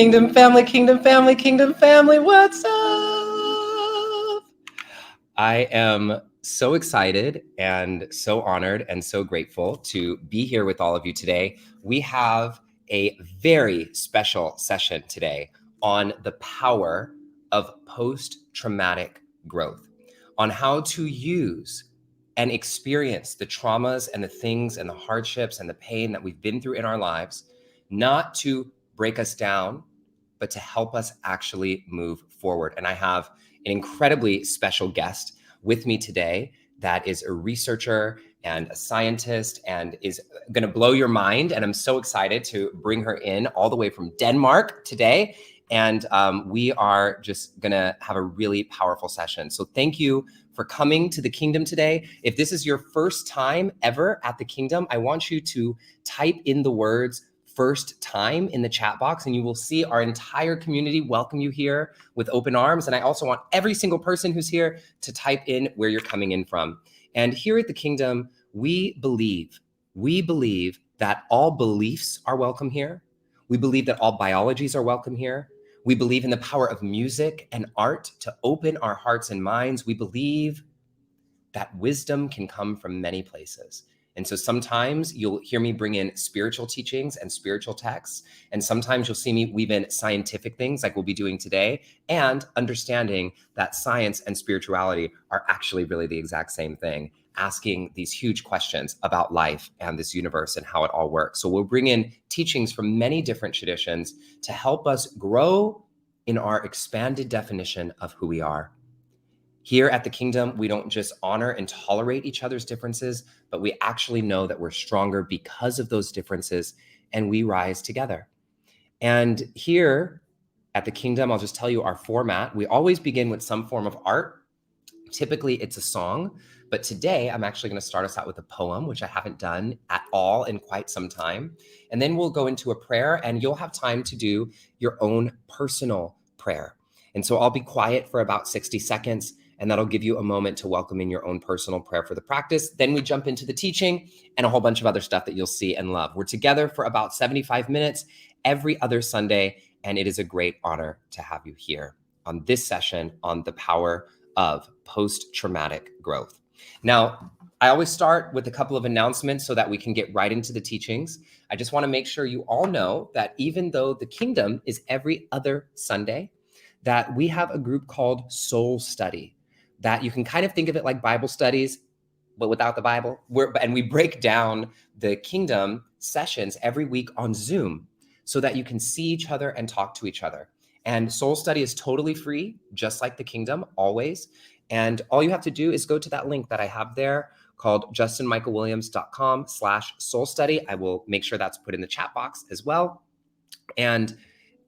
Kingdom family, kingdom family, kingdom family, what's up? I am so excited and so honored and so grateful to be here with all of you today. We have a very special session today on the power of post-traumatic growth, on how to use and experience the traumas and the things and the hardships and the pain that we've been through in our lives, not to break us down, but to help us actually move forward. And I have an incredibly special guest with me today that is a researcher and a scientist and is going to blow your mind. And I'm so excited to bring her in all the way from Denmark today. And we are just going to have a really powerful session. So thank you for coming to the Kingdom today. If this is your first time ever at the Kingdom, I want you to type in the words "first time" in the chat box, and you will see our entire community welcome you here with open arms. And I also want every single person who's here to type in where you're coming in from. And here at the Kingdom, we believe that all beliefs are welcome here. We believe that all biologies are welcome here. We believe in the power of music and art to open our hearts and minds. We believe that wisdom can come from many places. And so sometimes you'll hear me bring in spiritual teachings and spiritual texts. And sometimes you'll see me weave in scientific things like we'll be doing today, and understanding that science and spirituality are actually really the exact same thing, asking these huge questions about life and this universe and how it all works. So we'll bring in teachings from many different traditions to help us grow in our expanded definition of who we are. Here at the Kingdom, we don't just honor and tolerate each other's differences, but we actually know that we're stronger because of those differences, and we rise together. And here at the Kingdom, I'll just tell you our format. We always begin with some form of art. Typically, it's a song, but today I'm actually going to start us out with a poem, which I haven't done at all in quite some time. And then we'll go into a prayer, and you'll have time to do your own personal prayer. And so I'll be quiet for about 60 seconds, and that'll give you a moment to welcome in your own personal prayer for the practice. Then we jump into the teaching and a whole bunch of other stuff that you'll see and love. We're together for about 75 minutes every other Sunday, and it is a great honor to have you here on this session on the power of post-traumatic growth. Now, I always start with a couple of announcements so that we can get right into the teachings. I just want to make sure you all know that even though the Kingdom is every other Sunday, that we have a group called Soul Study, that you can kind of think of it like Bible studies, but without the Bible. And we break down the Kingdom sessions every week on Zoom so that you can see each other and talk to each other. And Soul Study is totally free, just like the Kingdom, always. And all you have to do is go to that link that I have there called justinmichaelwilliams.com/soul study. I will make sure that's put in the chat box as well. And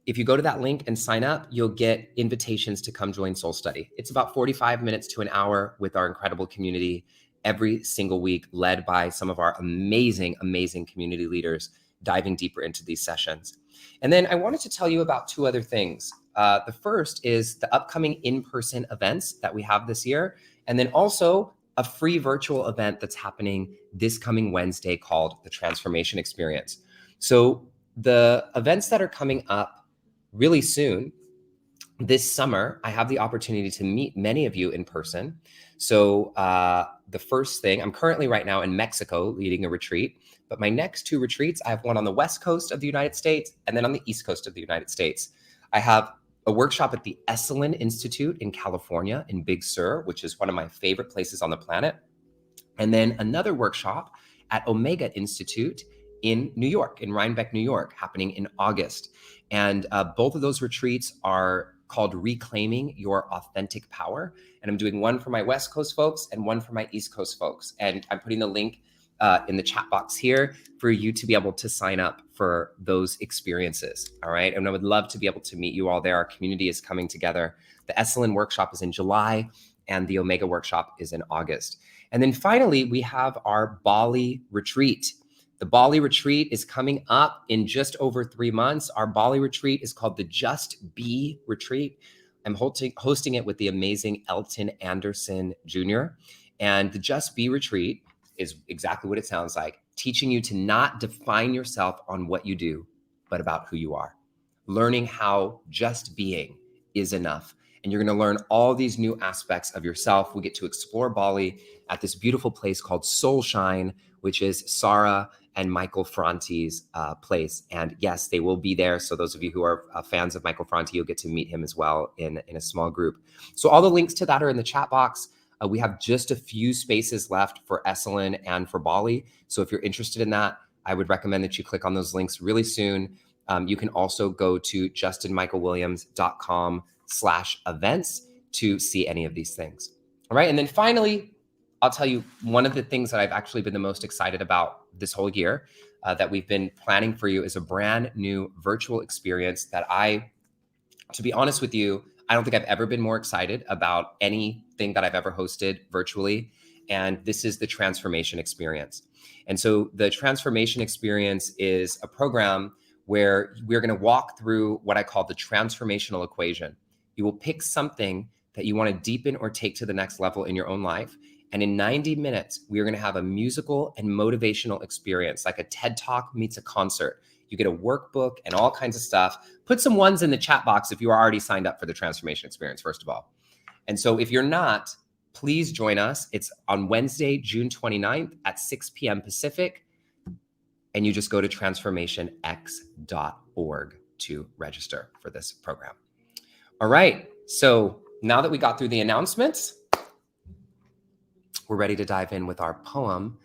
if you go to that link and sign up, you'll get invitations to come join Soul Study. It's about 45 minutes to an hour with our incredible community every single week, led by some of our amazing, amazing community leaders, diving deeper into these sessions. And then I wanted to tell you about two other things. The first is the upcoming in-person events that we have this year, and then also a free virtual event that's happening this coming Wednesday called the Transformation Experience. So the events that are coming up really soon, this summer, I have the opportunity to meet many of you in person. So the first thing, I'm currently right now in Mexico leading a retreat, but my next two retreats, I have one on the West Coast of the United States and then on the East Coast of the United States. I have a workshop at the Esalen Institute in California in Big Sur, which is one of my favorite places on the planet. And then another workshop at Omega Institute in New York, in Rhinebeck, New York, happening in August. And both of those retreats are called Reclaiming Your Authentic Power. And I'm doing one for my West Coast folks and one for my East Coast folks. And I'm putting the link in the chat box here for you to be able to sign up for those experiences. All right. And I would love to be able to meet you all there. Our community is coming together. The Esalen workshop is in July and the Omega workshop is in August. And then finally, we have our Bali retreat. The Bali retreat is coming up in just over 3 months. Our Bali retreat is called the Just Be Retreat. I'm hosting it with the amazing Elton Anderson Jr. And the Just Be Retreat is exactly what it sounds like, teaching you to not define yourself on what you do, but about who you are. learning how just being is enough. And you're going to learn all these new aspects of yourself. We get to explore Bali at this beautiful place called Soul Shine, which is Sarah and Michael Franti's place. And yes, they will be there. So those of you who are fans of Michael Franti, you'll get to meet him as well in a small group. So all the links to that are in the chat box. We have just a few spaces left for Esalen and for Bali. So if you're interested in that, I would recommend that you click on those links really soon. You can also go to justinmichaelwilliams.com/events to see any of these things. All right. And then finally, I'll tell you one of the things that I've actually been the most excited about this whole year that we've been planning for you is a brand new virtual experience that to be honest with you, I don't think I've ever been more excited about anything that I've ever hosted virtually. And this is the Transformation Experience. And so the Transformation Experience is a program where we're going to walk through what I call the transformational equation. You will pick something that you want to deepen or take to the next level in your own life. And in 90 minutes, we are going to have a musical and motivational experience, like a TED Talk meets a concert. You get a workbook and all kinds of stuff. Put some ones in the chat box if you are already signed up for the Transformation Experience, first of all. And so if you're not, please join us. It's on Wednesday, June 29th at 6 p.m. Pacific. And you just go to transformationx.org to register for this program. All right. So now that we got through the announcements, we're ready to dive in with our poem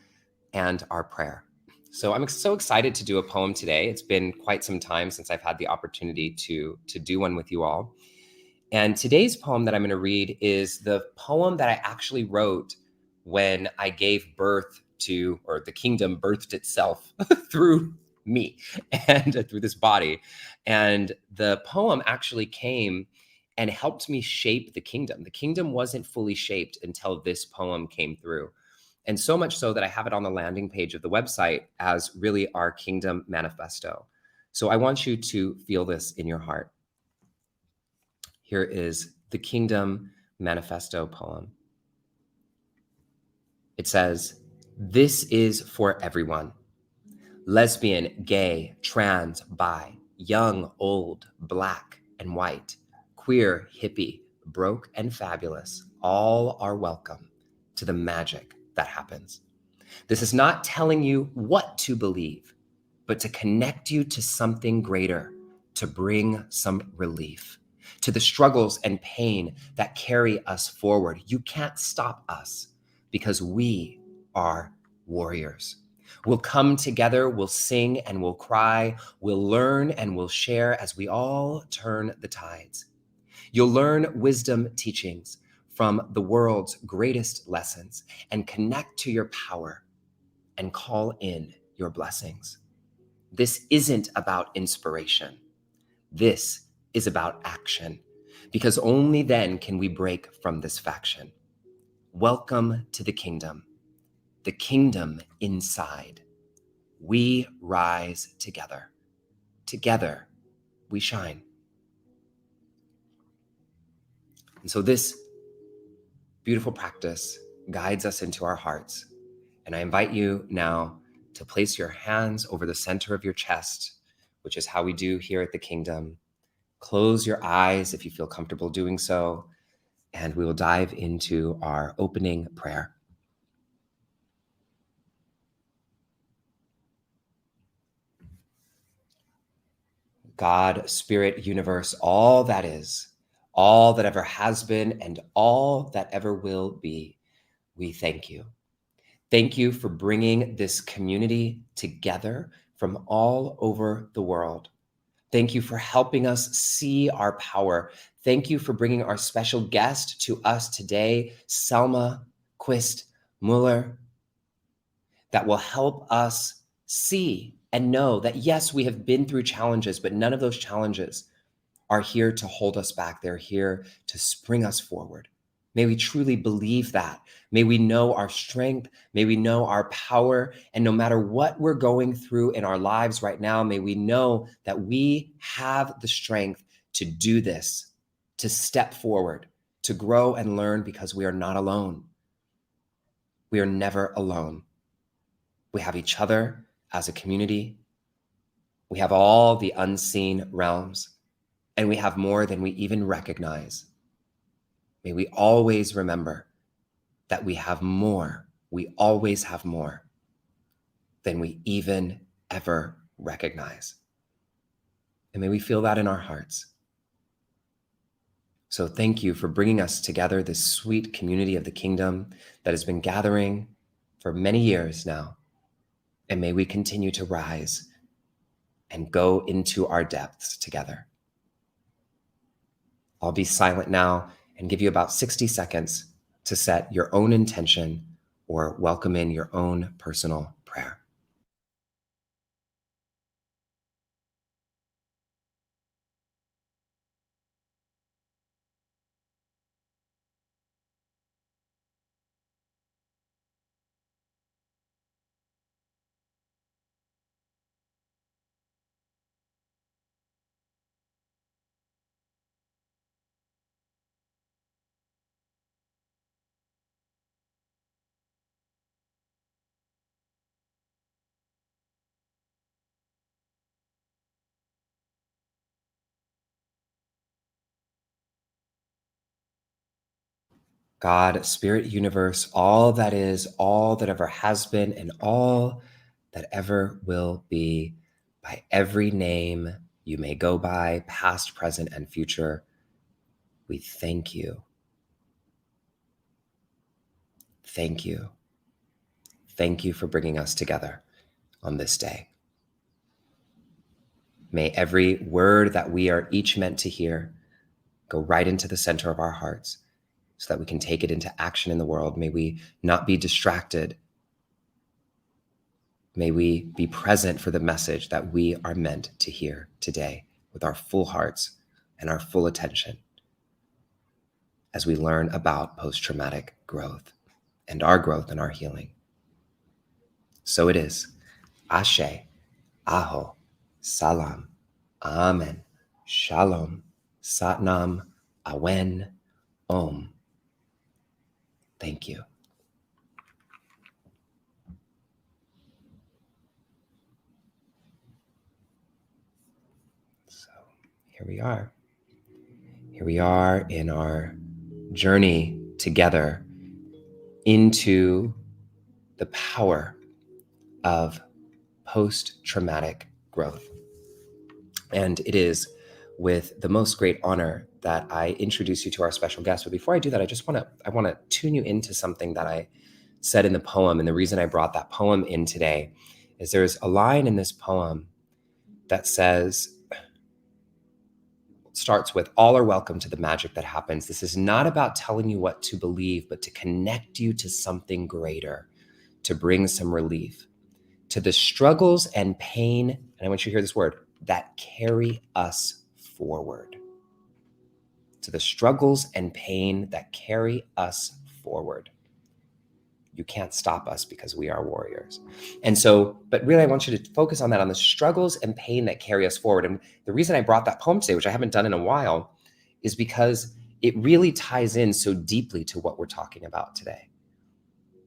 and our prayer. So I'm so excited to do a poem today. It's been quite some time since I've had the opportunity to do one with you all. And today's poem that I'm going to read is the poem that I actually wrote when I gave birth to, or the kingdom birthed itself through me and through this body. And the poem actually came and helped me shape the kingdom. The kingdom wasn't fully shaped until this poem came through. And so much so that I have it on the landing page of the website as really our kingdom manifesto. So I want you to feel this in your heart. Here is the Kingdom Manifesto poem. It says, "This is for everyone. Lesbian, gay, trans, bi, young, old, black, and white, queer, hippie, broke, and fabulous, all are welcome to the magic that happens. This is not telling you what to believe, but to connect you to something greater, to bring some relief to the struggles and pain that carry us forward. You can't stop us because we are warriors. We'll come together, we'll sing and we'll cry, we'll learn and we'll share as we all turn the tides. You'll learn wisdom teachings from the world's greatest lessons and connect to your power and call in your blessings. This isn't about inspiration. This is about action, because only then can we break from this faction. Welcome to the kingdom inside. We rise together. Together we shine." And so this beautiful practice guides us into our hearts. And I invite you now to place your hands over the center of your chest, which is how we do here at the Kingdom. Close your eyes if you feel comfortable doing so, and we will dive into our opening prayer. God, Spirit, Universe, all that is, all that ever has been, and all that ever will be, we thank you. Thank you for bringing this community together from all over the world. Thank you for helping us see our power. Thank you for bringing our special guest to us today, Selma Quist-Møller, that will help us see and know that, yes, we have been through challenges, but none of those challenges are here to hold us back. They're here to spring us forward. May we truly believe that. May we know our strength. May we know our power. And no matter what we're going through in our lives right now, may we know that we have the strength to do this, to step forward, to grow and learn, because we are not alone. We are never alone. We have each other as a community. We have all the unseen realms, and we have more than we even recognize. May we always remember that we have more. We always have more than we even ever recognize. And may we feel that in our hearts. So thank you for bringing us together, this sweet community of the kingdom that has been gathering for many years now. And may we continue to rise and go into our depths together. I'll be silent now and give you about 60 seconds to set your own intention or welcome in your own personal prayer. God, Spirit, Universe, all that is, all that ever has been, and all that ever will be, by every name you may go by, past, present, and future, we thank you. Thank you. Thank you for bringing us together on this day. May every word that we are each meant to hear go right into the center of our hearts so that we can take it into action in the world. May we not be distracted. May we be present for the message that we are meant to hear today with our full hearts and our full attention as we learn about post-traumatic growth and our healing. So it is. Ashe, Aho, Salam, Amen, Shalom, Satnam, Awen, Om. Thank you. So here we are. Here we are in our journey together into the power of post-traumatic growth. And it is with the most great honor that I introduce you to our special guest. But before I do that, I want to tune you into something that I said in the poem. And the reason I brought that poem in today is there's a line in this poem that starts with, all are welcome to the magic that happens. This is not about telling you what to believe, but to connect you to something greater, to bring some relief to the struggles and pain, and I want you to hear this word, that carry us forward. To the struggles and pain that carry us forward. You can't stop us because we are warriors. And so, but really I want you to focus on that, on the struggles and pain that carry us forward. And the reason I brought that poem today, which I haven't done in a while, is because it really ties in so deeply to what we're talking about today.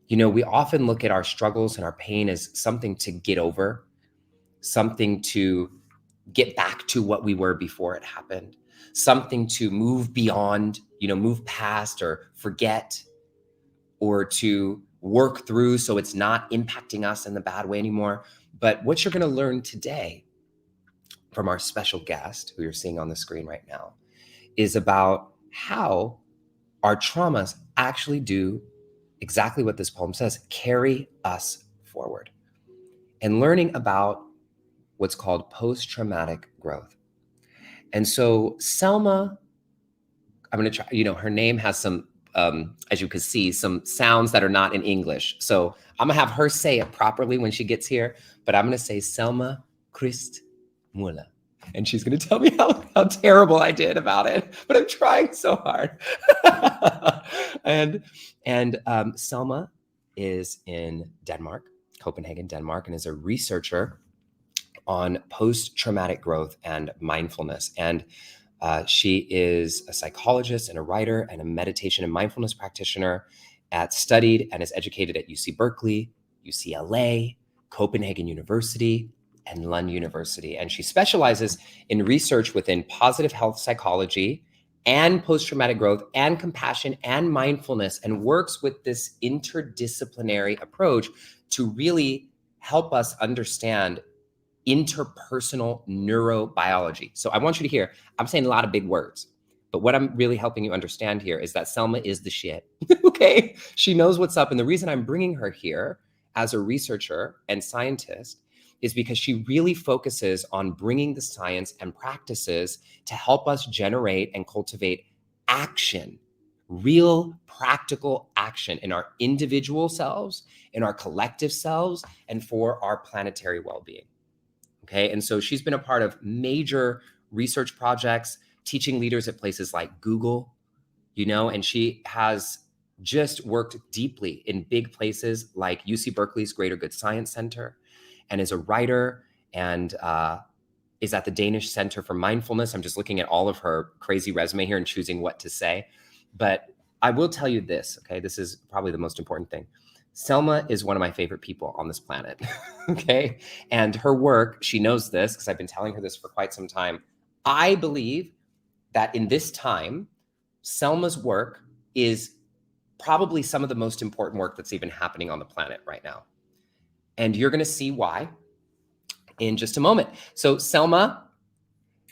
You know, we often look at our struggles and our pain as something to get over, something to get back to what we were before it happened, something to move beyond, move past or forget, or to work through so it's not impacting us in the bad way anymore. But what you're going to learn today from our special guest, who you're seeing on the screen right now, is about how our traumas actually do exactly what this poem says, carry us forward. And learning about what's called post-traumatic growth. And so Selma, I'm going to try, her name has some, as you can see, some sounds that are not in English. So I'm going to have her say it properly when she gets here, but I'm going to say Selma Quist-Møller. And she's going to tell me how terrible I did about it, but I'm trying so hard. and Selma is in Denmark, Copenhagen, Denmark, and is a researcher on post-traumatic growth and mindfulness. And she is a psychologist and a writer and a meditation and mindfulness practitioner, studied and is educated at UC Berkeley, UCLA, Copenhagen University, and Lund University. And she specializes in research within positive health psychology and post-traumatic growth and compassion and mindfulness, and works with this interdisciplinary approach to really help us understand interpersonal neurobiology. So I want you to hear, I'm saying a lot of big words, but what I'm really helping you understand here is that Selma is the shit. Okay, she knows what's up. And the reason I'm bringing her here as a researcher and scientist is because she really focuses on bringing the science and practices to help us generate and cultivate action, real practical action in our individual selves, in our collective selves, and for our planetary well-being. Okay, and so she's been a part of major research projects, teaching leaders at places like Google, and she has just worked deeply in big places like UC Berkeley's Greater Good Science Center, and is a writer and is at the Danish Center for Mindfulness. I'm just looking at all of her crazy resume here and choosing what to say. But I will tell you this, okay? This is probably the most important thing. Selma is one of my favorite people on this planet, okay? And her work, she knows this because I've been telling her this for quite some time. I believe that in this time, Selma's work is probably some of the most important work that's even happening on the planet right now. And you're going to see why in just a moment. So Selma,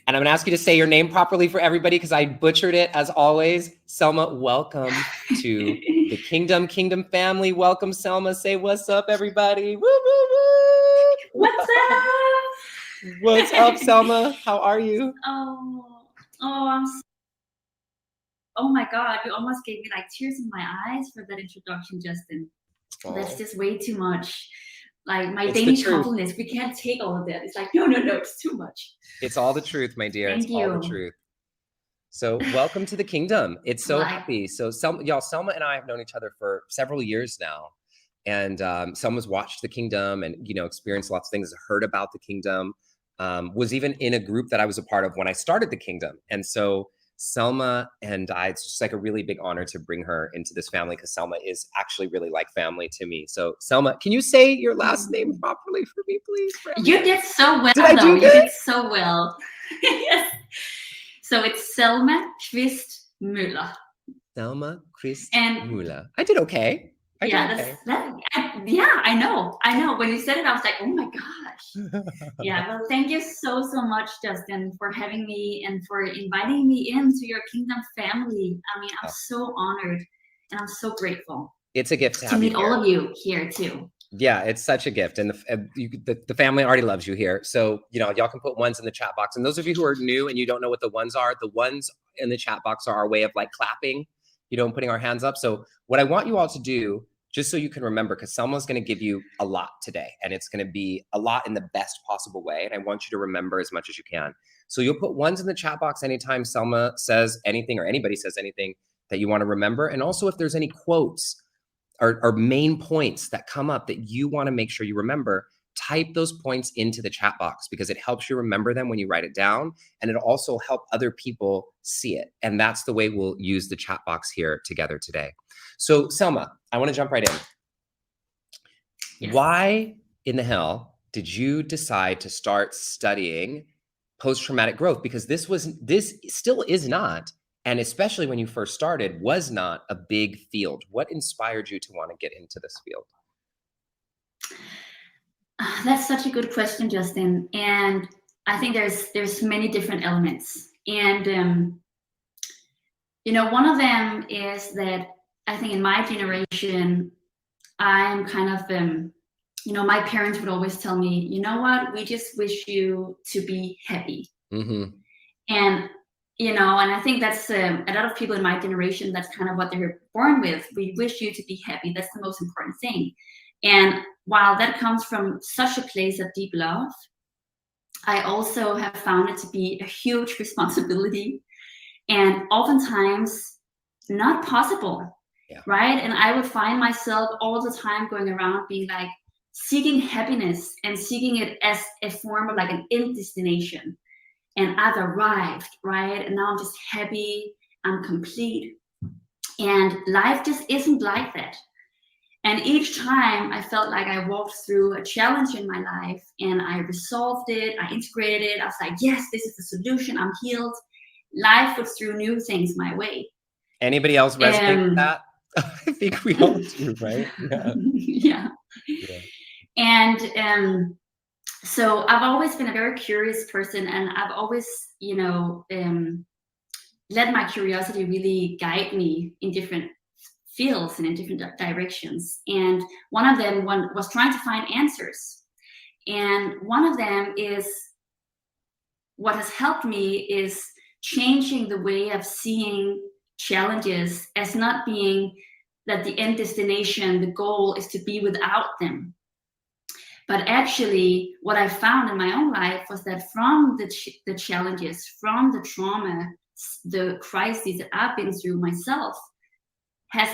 and I'm going to ask you to say your name properly for everybody because I butchered it as always. Selma, welcome to the Kingdom family. Welcome, Selma. Say what's up, everybody. Woo, woo, woo. What's up? What's up, Selma? How are you? Oh my God, you almost gave me like tears in my eyes for that introduction, Justin. Oh. That's just way too much. Like my Danish humbleness, we can't take all of that. It's like, no, it's too much. It's all the truth, my dear. Thank you. All the truth. So welcome to the kingdom. It's so happy. So Selma and I have known each other for several years now. And Selma's watched the kingdom and, experienced lots of things, heard about the kingdom, was even in a group that I was a part of when I started the kingdom. And so Selma and I, it's just like a really big honor to bring her into this family because Selma is actually really like family to me. So Selma, can you say your last name properly for me, please? You did so well. You did so well. Yes. So it's Selma Quist-Møller. Selma Quist-Møller. I did okay. I know. When you said it, I was like, oh my gosh. Yeah, well, thank you so much, Justin, for having me and for inviting me into your kingdom family. I mean, I'm so honored and I'm so grateful. It's a gift to meet all of you here too. Yeah, it's such a gift. And the family already loves you here. So, y'all can put ones in the chat box. And those of you who are new and you don't know what the ones are, the ones in the chat box are our way of like clapping, and putting our hands up. So what I want you all to do, just so you can remember, because Selma's going to give you a lot today, and it's going to be a lot in the best possible way. And I want you to remember as much as you can. So you'll put ones in the chat box anytime Selma says anything or anybody says anything that you want to remember. And also if there's any quotes or main points that come up that you want to make sure you remember, type those points into the chat box because it helps you remember them when you write it down, and it'll also help other people see it. And that's the way we'll use the chat box here together today. So Selma, I want to jump right in. Yes. Why in the hell did you decide to start studying post-traumatic growth? Because this still is not, and especially when you first started, was not a big field. What inspired you to want to get into this field? That's such a good question, Justin. And I think there's many different elements. And, one of them is that I think in my generation, I'm kind of, my parents would always tell me, you know what, we just wish you to be happy. Mm-hmm. And, and I think that's a lot of people in my generation, that's kind of what they're born with. We wish you to be happy. That's the most important thing. And while that comes from such a place of deep love, I also have found it to be a huge responsibility and oftentimes not possible, right? And I would find myself all the time going around being like seeking happiness and seeking it as a form of like an end destination. And I've arrived, right? And now I'm just happy, I'm complete. And life just isn't like that. And each time I felt like I walked through a challenge in my life and I resolved it, I integrated it. I was like, yes, this is the solution. I'm healed. Life would throw new things my way. Anybody else resonate with that? I think we all do, right? Yeah. And so I've always been a very curious person, and I've always, let my curiosity really guide me in different fields and in different directions. And one of them was trying to find answers. And one of them is, what has helped me is changing the way of seeing challenges as not being that the end destination, the goal is to be without them. But actually, what I found in my own life was that from the challenges, from the trauma, the crises that I've been through myself, has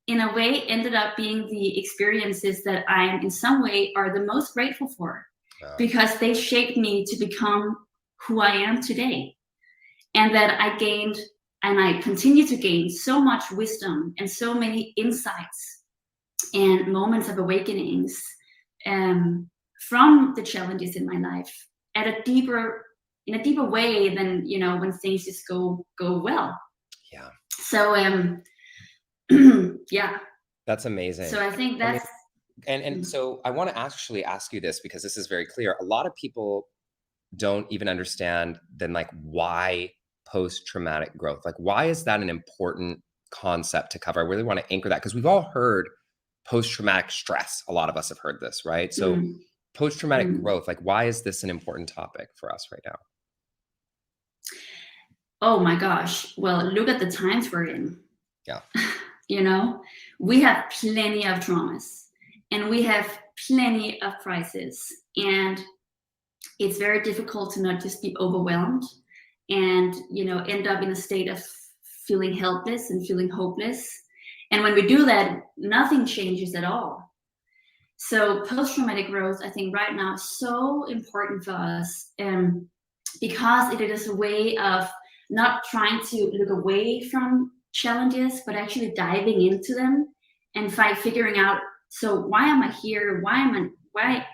in a way ended up being the experiences that I am in some way are the most grateful for, because they shaped me to become who I am today. And that I gained, and I continue to gain, so much wisdom and so many insights and moments of awakenings from the challenges in my life in a deeper way than, when things just go well. Yeah. So yeah. That's amazing. So I think that's and so I want to actually ask you this, because this is very clear. A lot of people don't even understand then, like, why post-traumatic growth? Like, why is that an important concept to cover? I really want to anchor that, because we've all heard post-traumatic stress. A lot of us have heard this, right? So post-traumatic growth, like, why is this an important topic for us right now? Oh my gosh. Well, look at the times we're in. Yeah. We have plenty of traumas and we have plenty of crises, and it's very difficult to not just be overwhelmed and, end up in a state of feeling helpless and feeling hopeless. And when we do that, nothing changes at all. So post-traumatic growth, I think right now is so important for us, because it is a way of not trying to look away from challenges, but actually diving into them and figuring out, so why am I here? Why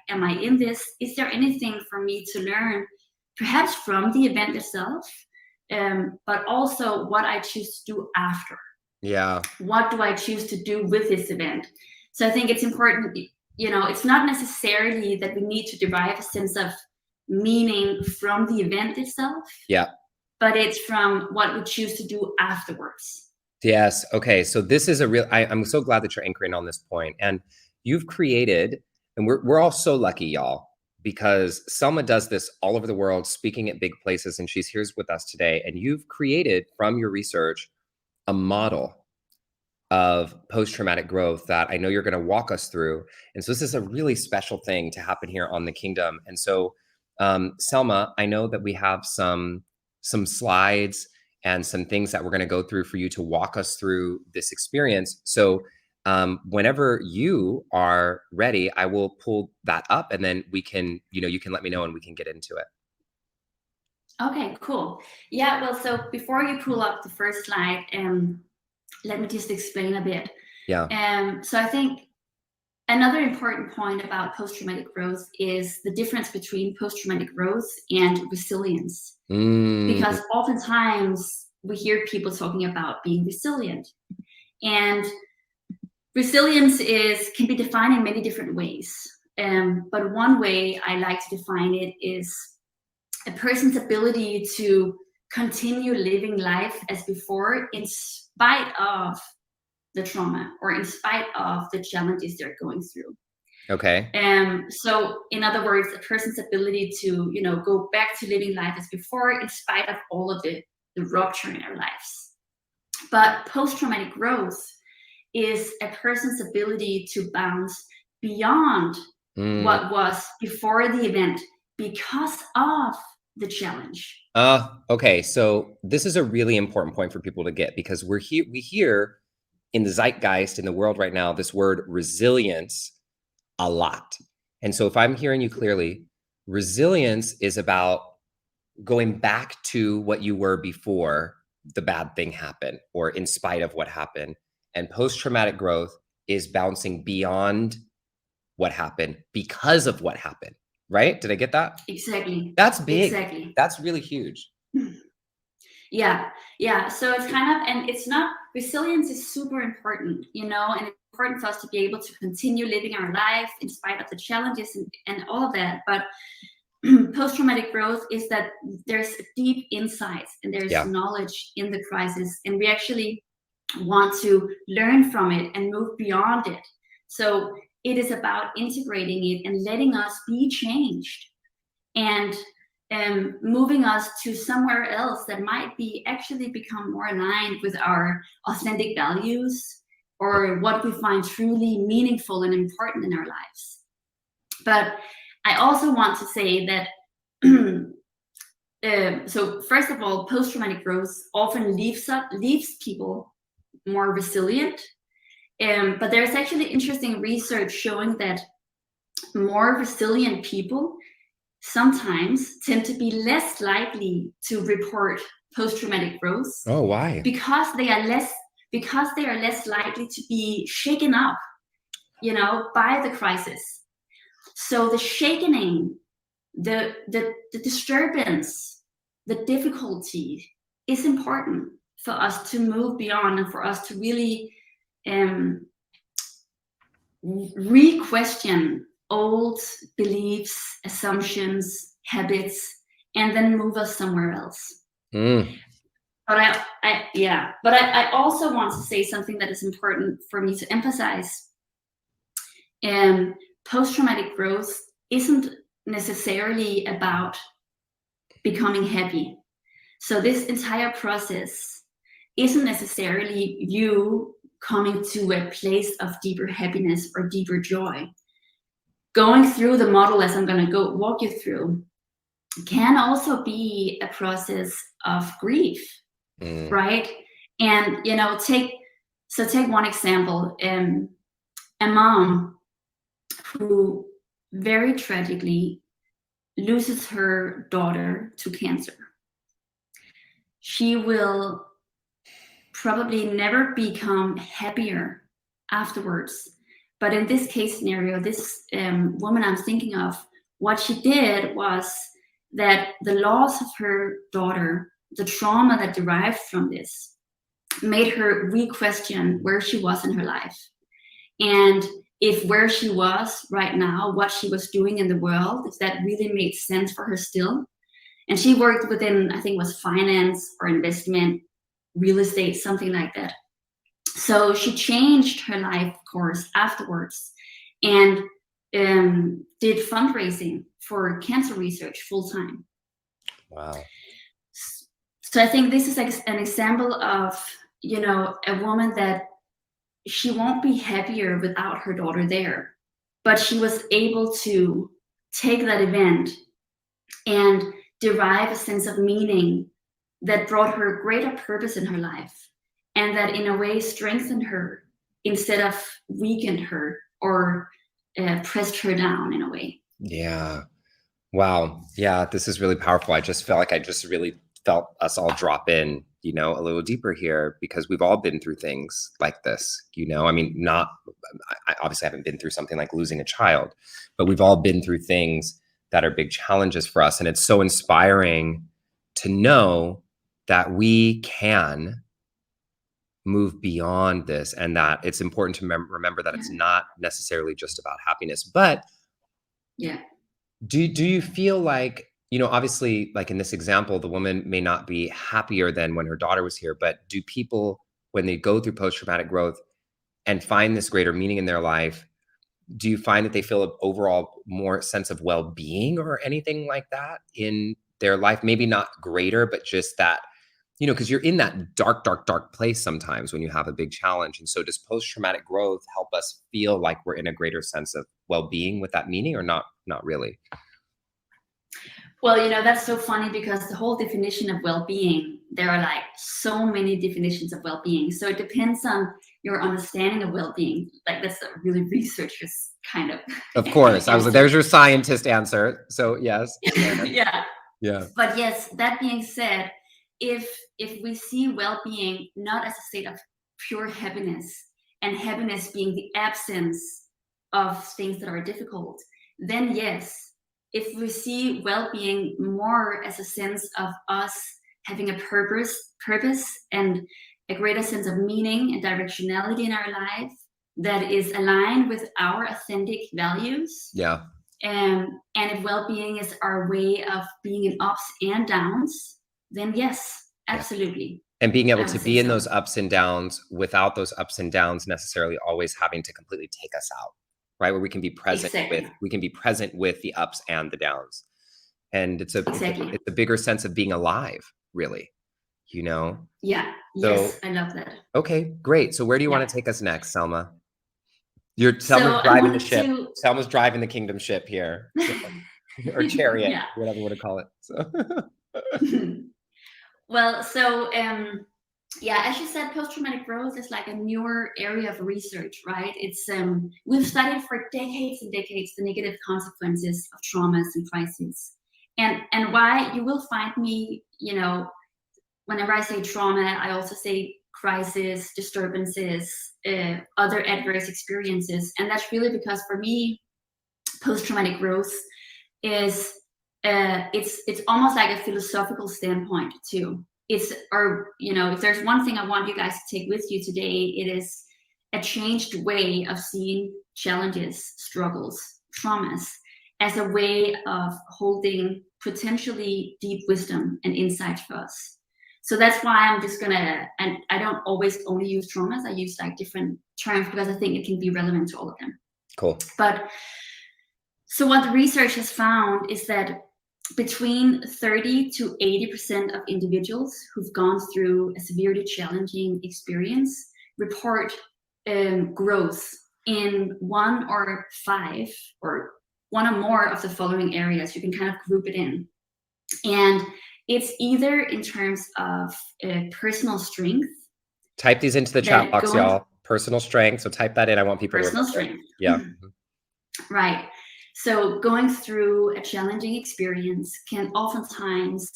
am I in this? Is there anything for me to learn, perhaps from the event itself, but also what I choose to do after? Yeah. What do I choose to do with this event? So I think it's important, it's not necessarily that we need to derive a sense of meaning from the event itself. Yeah. But it's from what we choose to do afterwards. Yes. Okay. So this is I'm so glad that you're anchoring on this point. And you've created, and we're all so lucky, y'all, because Selma does this all over the world, speaking at big places, and she's here with us today. And you've created, from your research, a model of post-traumatic growth that I know you're going to walk us through. And so this is a really special thing to happen here on the Kingdom. And so, Selma, I know that we have some slides and some things that we're going to go through for you to walk us through this experience. So whenever you are ready, I will pull that up, and then we can, you can let me know and we can get into it. Okay, cool. Yeah, well, so before you pull up the first slide, let me just explain a bit. Yeah. So I think another important point about post-traumatic growth is the difference between post-traumatic growth and resilience. Because oftentimes we hear people talking about being resilient, and resilience can be defined in many different ways. But one way I like to define it is a person's ability to continue living life as before in spite of the trauma or in spite of the challenges they're going through. Okay. So in other words, a person's ability to, go back to living life as before in spite of all of the rupture in our lives. But post-traumatic growth is a person's ability to bounce beyond what was before the event because of the challenge. Okay. So this is a really important point for people to get, because we hear in the zeitgeist in the world right now this word resilience a lot. And so if I'm hearing you clearly, resilience is about going back to what you were before the bad thing happened or in spite of what happened. And post-traumatic growth is bouncing beyond what happened because of what happened, right? Did I get that? Exactly. That's big. Exactly. That's really huge. Yeah. So it's kind of, and it's not, resilience is super important, you know, and it's important for us to be able to continue living our life in spite of the challenges and all of that. But post-traumatic growth is that there's deep insights and there's knowledge in the crisis, and we actually want to learn from it and move beyond it. So it is about integrating it and letting us be changed, and moving us to somewhere else that might be actually become more aligned with our authentic values or what we find truly meaningful and important in our lives. But I also want to say that so first of all, post-traumatic growth often leaves people more resilient. But there's actually interesting research showing that more resilient people sometimes tend to be less likely to report post-traumatic growth. Oh, why? Because they are less likely to be shaken up, you know, by the crisis. So the shaking, the disturbance, the difficulty is important for us to move beyond and for us to really re-question old beliefs, assumptions, habits, and then move us somewhere else. But I also want to say something that is important for me to emphasize. Post-traumatic growth isn't necessarily about becoming happy. So this entire process isn't necessarily you coming to a place of deeper happiness or deeper joy. Going through the model, as I'm going to walk you through, can also be a process of grief, right? And, you know, take one example, a mom who very tragically loses her daughter to cancer. She will probably never become happier afterwards. But in this case scenario, this woman I'm thinking of, what she did was that the loss of her daughter, the trauma that derived from this, made her re-question where she was in her life. And if where she was right now, what she was doing in the world, if that really made sense for her still. And she worked within, I think it was finance or investment, real estate, something like that. So she changed her life course afterwards and did fundraising for cancer research full time. Wow. So I think this is an example of, you know, a woman that she won't be happier without her daughter there, but she was able to take that event and derive a sense of meaning that brought her greater purpose in her life, and that in a way strengthened her instead of weakened her or pressed her down in a way. Yeah. Wow. Yeah, this is really powerful. I just felt like I just really felt us all drop in, you know, a little deeper here, because we've all been through things like this, you know. I mean, I obviously haven't been through something like losing a child, but we've all been through things that are big challenges for us. And it's so inspiring to know that we can move beyond this, and that it's important to remember that it's not necessarily just about happiness. But do you feel like, you know, obviously, like in this example, the woman may not be happier than when her daughter was here, but do people, when they go through post-traumatic growth and find this greater meaning in their life, do you find that they feel an overall more sense of well-being or anything like that in their life? Maybe not greater, but just that, you know, because you're in that dark, dark, dark place sometimes when you have a big challenge. And so does post-traumatic growth help us feel like we're in a greater sense of well-being with that meaning, or not really? Well, you know, that's so funny, because the whole definition of well-being, there are like so many definitions of well-being. So it depends on your understanding of well-being. Like, that's a really researcher's kind of. Of course. I was like, there's your scientist answer. So yes. Yeah. But yes, that being said, if we see well-being not as a state of pure happiness and happiness being the absence of things that are difficult, then yes, if we see well-being more as a sense of us having a purpose and a greater sense of meaning and directionality in our life that is aligned with our authentic values. Yeah. And if well-being is our way of being in ups and downs, then yes, absolutely. And being able to be in those ups and downs without those ups and downs necessarily always having to completely take us out, right? Where we can be present with the ups and the downs. And it's a bigger sense of being alive, really, you know? Yeah. Yes, I love that. Okay, great. So where do you want to take us next, Selma? Selma's driving the ship. Selma's driving the kingdom ship here. Or chariot, whatever you want to call it. So. Well, so as you said, post-traumatic growth is like a newer area of research, right? It's we've studied for decades and decades the negative consequences of traumas and crises, and why you will find me, you know, whenever I say trauma, I also say crisis, disturbances, other adverse experiences, and that's really because for me, post-traumatic growth is it's almost like a philosophical standpoint too. It's, or you know, if there's one thing I want you guys to take with you today, it is a changed way of seeing challenges, struggles, traumas as a way of holding potentially deep wisdom and insight for us. So that's why I'm just gonna, and I don't always only use traumas, I use like different terms because I think it can be relevant to all of them. Cool. But so what the research has found is that between 30 to 80% of individuals who've gone through a severely challenging experience report growth in one or five or one or more of the following areas. You can kind of group it in. And it's either in terms of personal strength. Type these into the chat box, y'all. Personal strength. So type that in. I want people to personal strength. Yeah. Right. So going through a challenging experience can oftentimes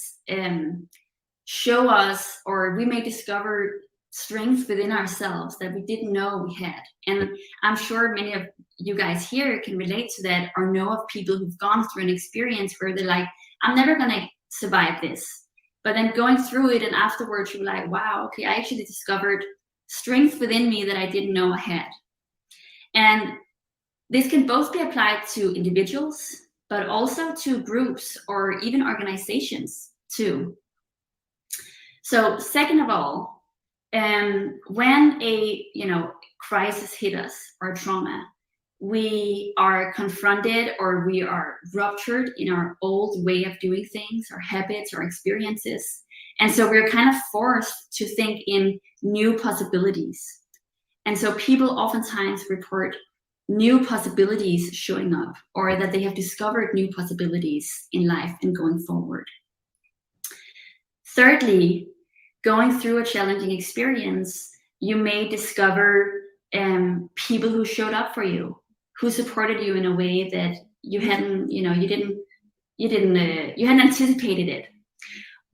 show us, or we may discover strengths within ourselves that we didn't know we had. And I'm sure many of you guys here can relate to that, or know of people who've gone through an experience where they're like, I'm never going to survive this. But then going through it and afterwards you're like, wow, okay, I actually discovered strength within me that I didn't know I had. And this can both be applied to individuals, but also to groups or even organizations too. So second of all, when a crisis hit us, or trauma, we are confronted or we are ruptured in our old way of doing things, our habits, our experiences. And so we're kind of forced to think in new possibilities. And so people oftentimes report new possibilities showing up, or that they have discovered new possibilities in life and going forward. Thirdly, going through a challenging experience, you may discover people who showed up for you, who supported you in a way that you hadn't, you hadn't anticipated it.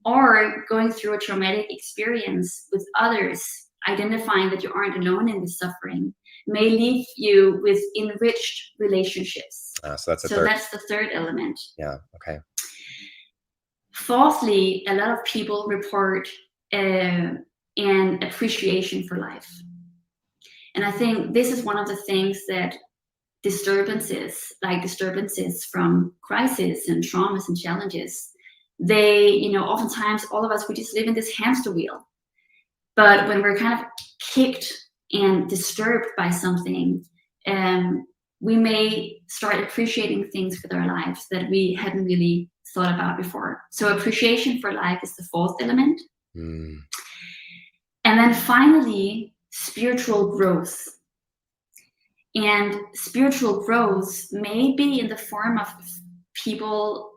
Or going through a traumatic experience with others, identifying that you aren't alone in this suffering, may leave you with enriched relationships. So that's the third element. Yeah. Okay. Fourthly, a lot of people report an appreciation for life. And I think this is one of the things that disturbances from crisis and traumas and challenges, they, oftentimes all of us, we just live in this hamster wheel. But when we're kind of kicked and disturbed by something, we may start appreciating things with our lives that we hadn't really thought about before. So appreciation for life is the fourth element. And then finally, spiritual growth. And spiritual growth may be in the form of people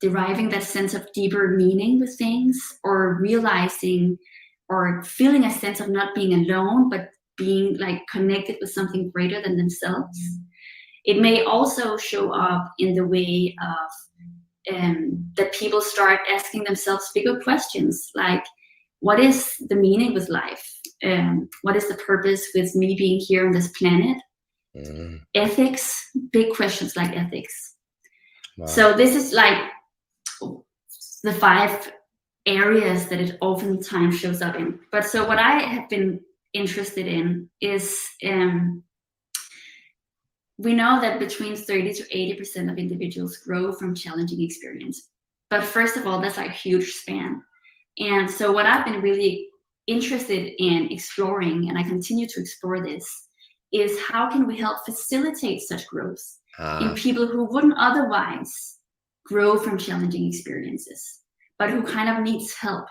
deriving that sense of deeper meaning with things, or realizing or feeling a sense of not being alone, but being like connected with something greater than themselves. It may also show up in the way of that people start asking themselves bigger questions, like, what is the meaning with life? what is the purpose with me being here on this planet? Ethics, big questions like ethics. Wow. So this is like the 5 areas that it oftentimes shows up in. But so what I have been interested in is, we know that between 30 to 80% of individuals grow from challenging experience. But first of all, that's like a huge span. And so what I've been really interested in exploring, and I continue to explore this, is how can we help facilitate such growth in people who wouldn't otherwise grow from challenging experiences, but who kind of needs help.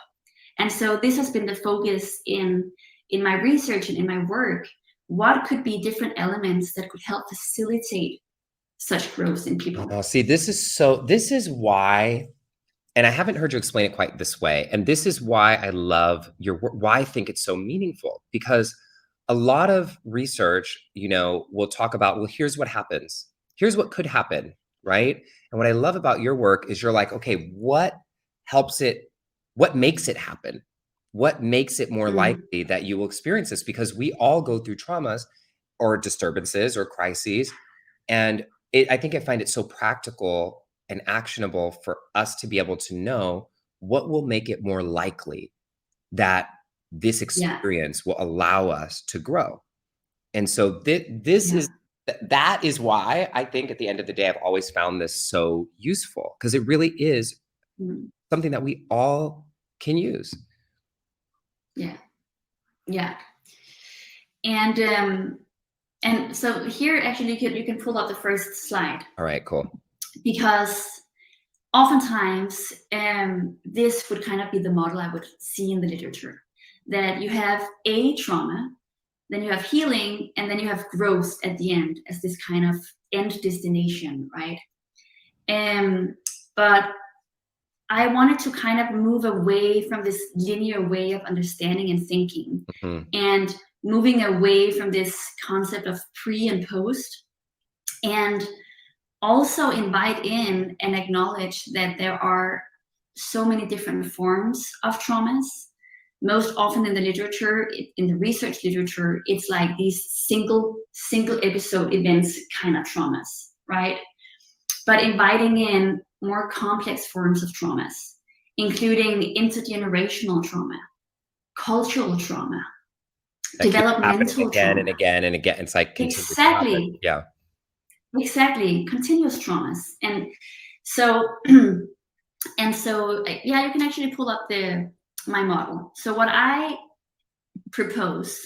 And so this has been the focus in my research and in my work. What could be different elements that could help facilitate such growth in people? Oh, see, this is why, and I haven't heard you explain it quite this way. And this is why I love your work, why I think it's so meaningful, because a lot of research, will talk about, well, here's what happens. Here's what could happen, right? And what I love about your work is you're like, okay, what makes it happen? What makes it more likely that you will experience this? Because we all go through traumas or disturbances or crises. And I think I find it so practical and actionable for us to be able to know what will make it more likely that this experience will allow us to grow. And so that is why I think at the end of the day, I've always found this so useful, because it really is something that we all can use. Yeah. And so here, actually, you can pull up the first slide. All right, cool. Because oftentimes, this would kind of be the model I would see in the literature, that you have a trauma, then you have healing, and then you have growth at the end as this kind of end destination, right? But I wanted to kind of move away from this linear way of understanding and thinking, and moving away from this concept of pre and post, and also invite in and acknowledge that there are so many different forms of traumas. Most often in the literature, in the research literature, it's like these single episode events kind of traumas, right? But inviting in more complex forms of traumas, including intergenerational trauma, cultural trauma, that developmental again trauma. And again and again. It's like exactly. Yeah. Exactly, continuous traumas. And so you can actually pull up my model. So what I propose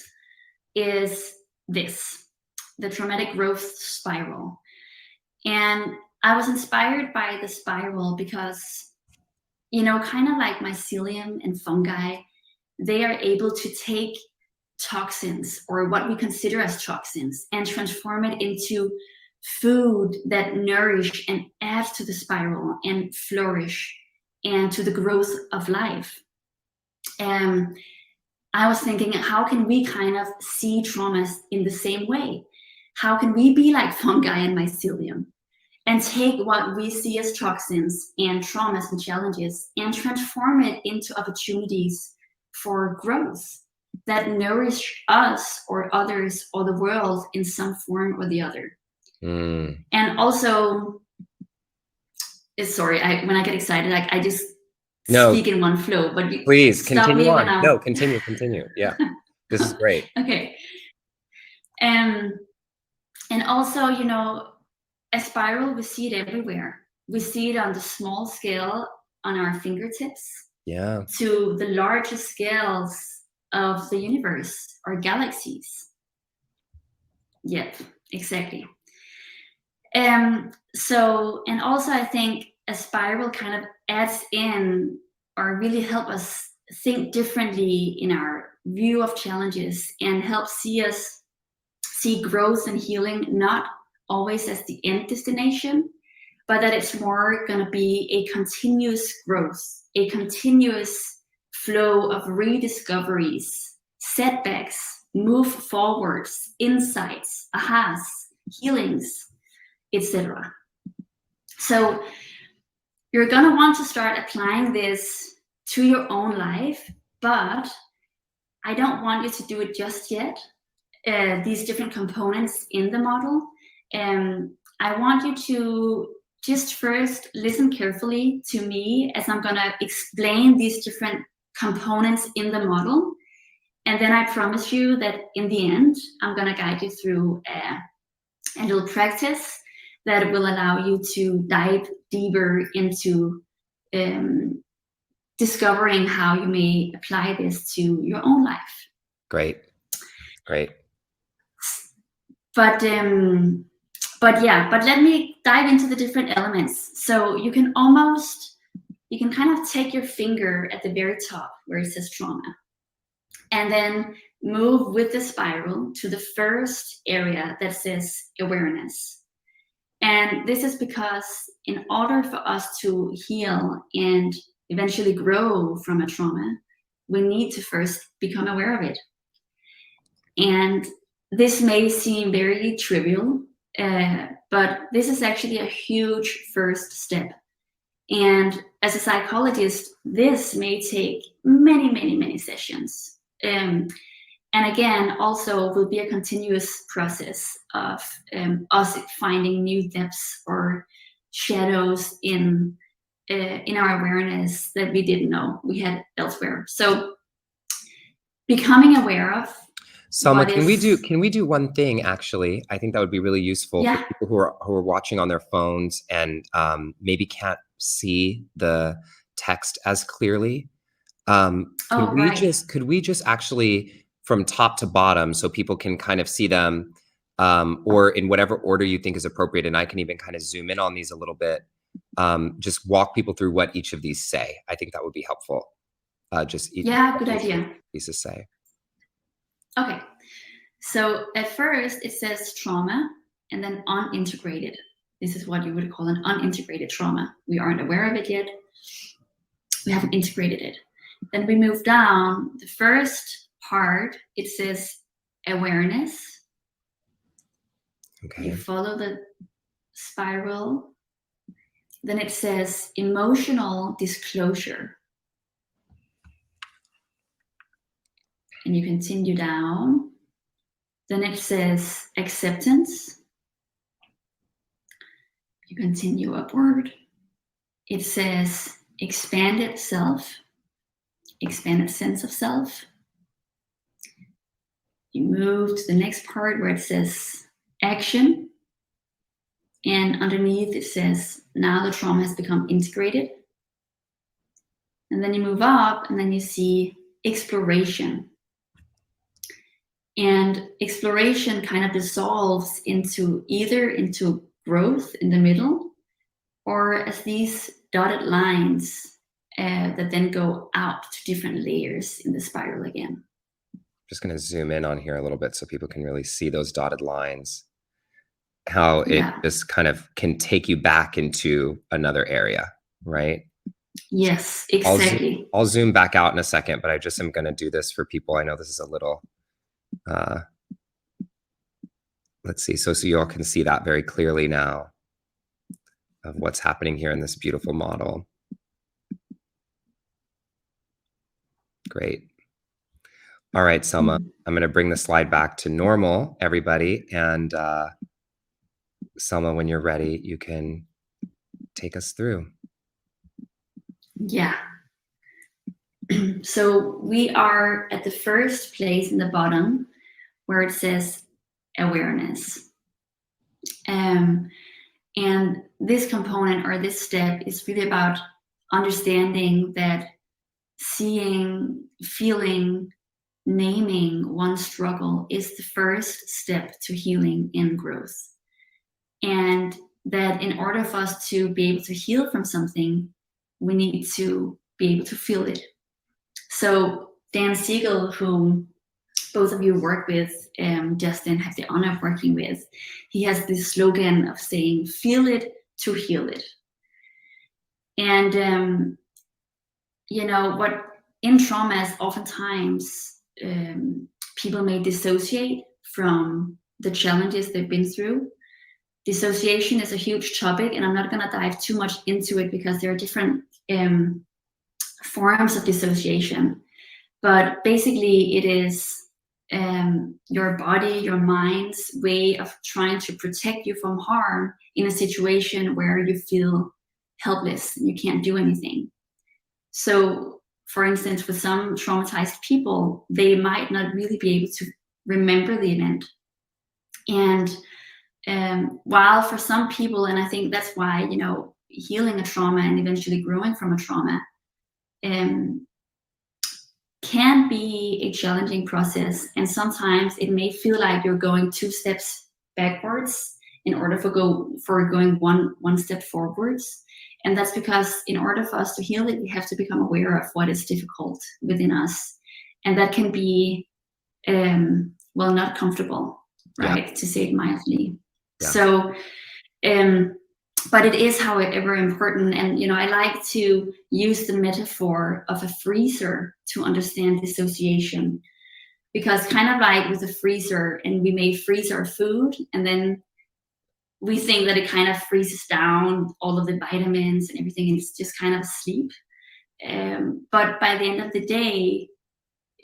is the traumatic growth spiral. And I was inspired by the spiral because, kind of like mycelium and fungi, they are able to take toxins, or what we consider as toxins, and transform it into food that nourish and add to the spiral and flourish and to the growth of life. I was thinking, how can we kind of see traumas in the same way? How can we be like fungi and mycelium and take what we see as toxins and traumas and challenges and transform it into opportunities for growth that nourish us or others or the world in some form or the other? And also, sorry, when I get excited, I just speak in one flow. But please continue on. No, continue. Yeah, this is great. Okay. And also, a spiral, we see it everywhere. We see it on the small scale on our fingertips, to the largest scales of the universe or galaxies. Yep, exactly. So, and also I think a spiral kind of adds in or really help us think differently in our view of challenges and help us see growth and healing not always as the end destination, but that it's more going to be a continuous growth, a continuous flow of rediscoveries, setbacks, move forwards, insights, ahas, healings, etc. So you're going to want to start applying this to your own life, but I don't want you to do it just yet. These different components in the model. I want you to just first listen carefully to me as I'm gonna explain these different components in the model. And then I promise you that in the end, I'm gonna guide you through a little practice that will allow you to dive deeper into discovering how you may apply this to your own life. Great. But let me dive into the different elements. So you can kind of take your finger at the very top where it says trauma, and then move with the spiral to the first area that says awareness. And this is because in order for us to heal and eventually grow from a trauma, we need to first become aware of it. And this may seem very trivial, but this is actually a huge first step. And as a psychologist, this may take many, many, many sessions. And again, also will be a continuous process of us finding new depths or shadows in our awareness that we didn't know we had elsewhere. So becoming aware of. Selma, can we do one thing? Actually, I think that would be really useful for people who are watching on their phones and maybe can't see the text as clearly. Could we just actually from top to bottom so people can kind of see them, or in whatever order you think is appropriate, and I can even kind of zoom in on these a little bit. Just walk people through what each of these say. I think that would be helpful. Good idea. Pieces say. Okay, so at first it says trauma and then unintegrated. This is what you would call an unintegrated trauma. We aren't aware of it yet. We haven't integrated it. Then we move down. The first part, it says awareness. Okay. You follow the spiral. Then it says emotional disclosure. And you continue down. Then it says acceptance. You continue upward. It says expanded self, expanded sense of self. You move to the next part where it says action. And underneath it says now the trauma has become integrated. And then you move up and then you see exploration. And exploration kind of dissolves into growth in the middle, or as these dotted lines that then go out to different layers in the spiral again. Just going to zoom in on here a little bit so people can really see those dotted lines, how it just kind of can take you back into another area, right? Yes, exactly. I'll zoom back out in a second, but I just am going to do this for people. I know this is a little... let's see, so you all can see that very clearly now of what's happening here in this beautiful model. Great. All right, Selma, I'm going to bring the slide back to normal, everybody. And Selma, when you're ready, you can take us through. Yeah. So we are at the first place in the bottom where it says awareness. And this component or this step is really about understanding that seeing, feeling, naming one's struggle is the first step to healing and growth. And that in order for us to be able to heal from something, we need to be able to feel it. So Dan Siegel, whom both of you work with, Justin, have the honor of working with, he has this slogan of saying, feel it to heal it. And, you know, what in trauma is oftentimes people may dissociate from the challenges they've been through. Dissociation is a huge topic, and I'm not going to dive too much into it because there are different forms of dissociation. But basically it is your body, your mind's way of trying to protect you from harm in a situation where you feel helpless and you can't do anything. So, for instance, for some traumatized people, they might not really be able to remember the event. And while for some people, and I think that's why, you know, healing a trauma and eventually growing from a trauma can be a challenging process, and sometimes it may feel like you're going 2 steps backwards in order for going one step forwards. And that's because in order for us to heal it, we have to become aware of what is difficult within us, and that can be well, not comfortable, right? To say it mildly. So but it is, however, important. And, you know, I like to use the metaphor of a freezer to understand dissociation, because kind of like with a freezer, and we may freeze our food, and then we think that it kind of freezes down all of the vitamins and everything, and it's just kind of asleep. But by the end of the day,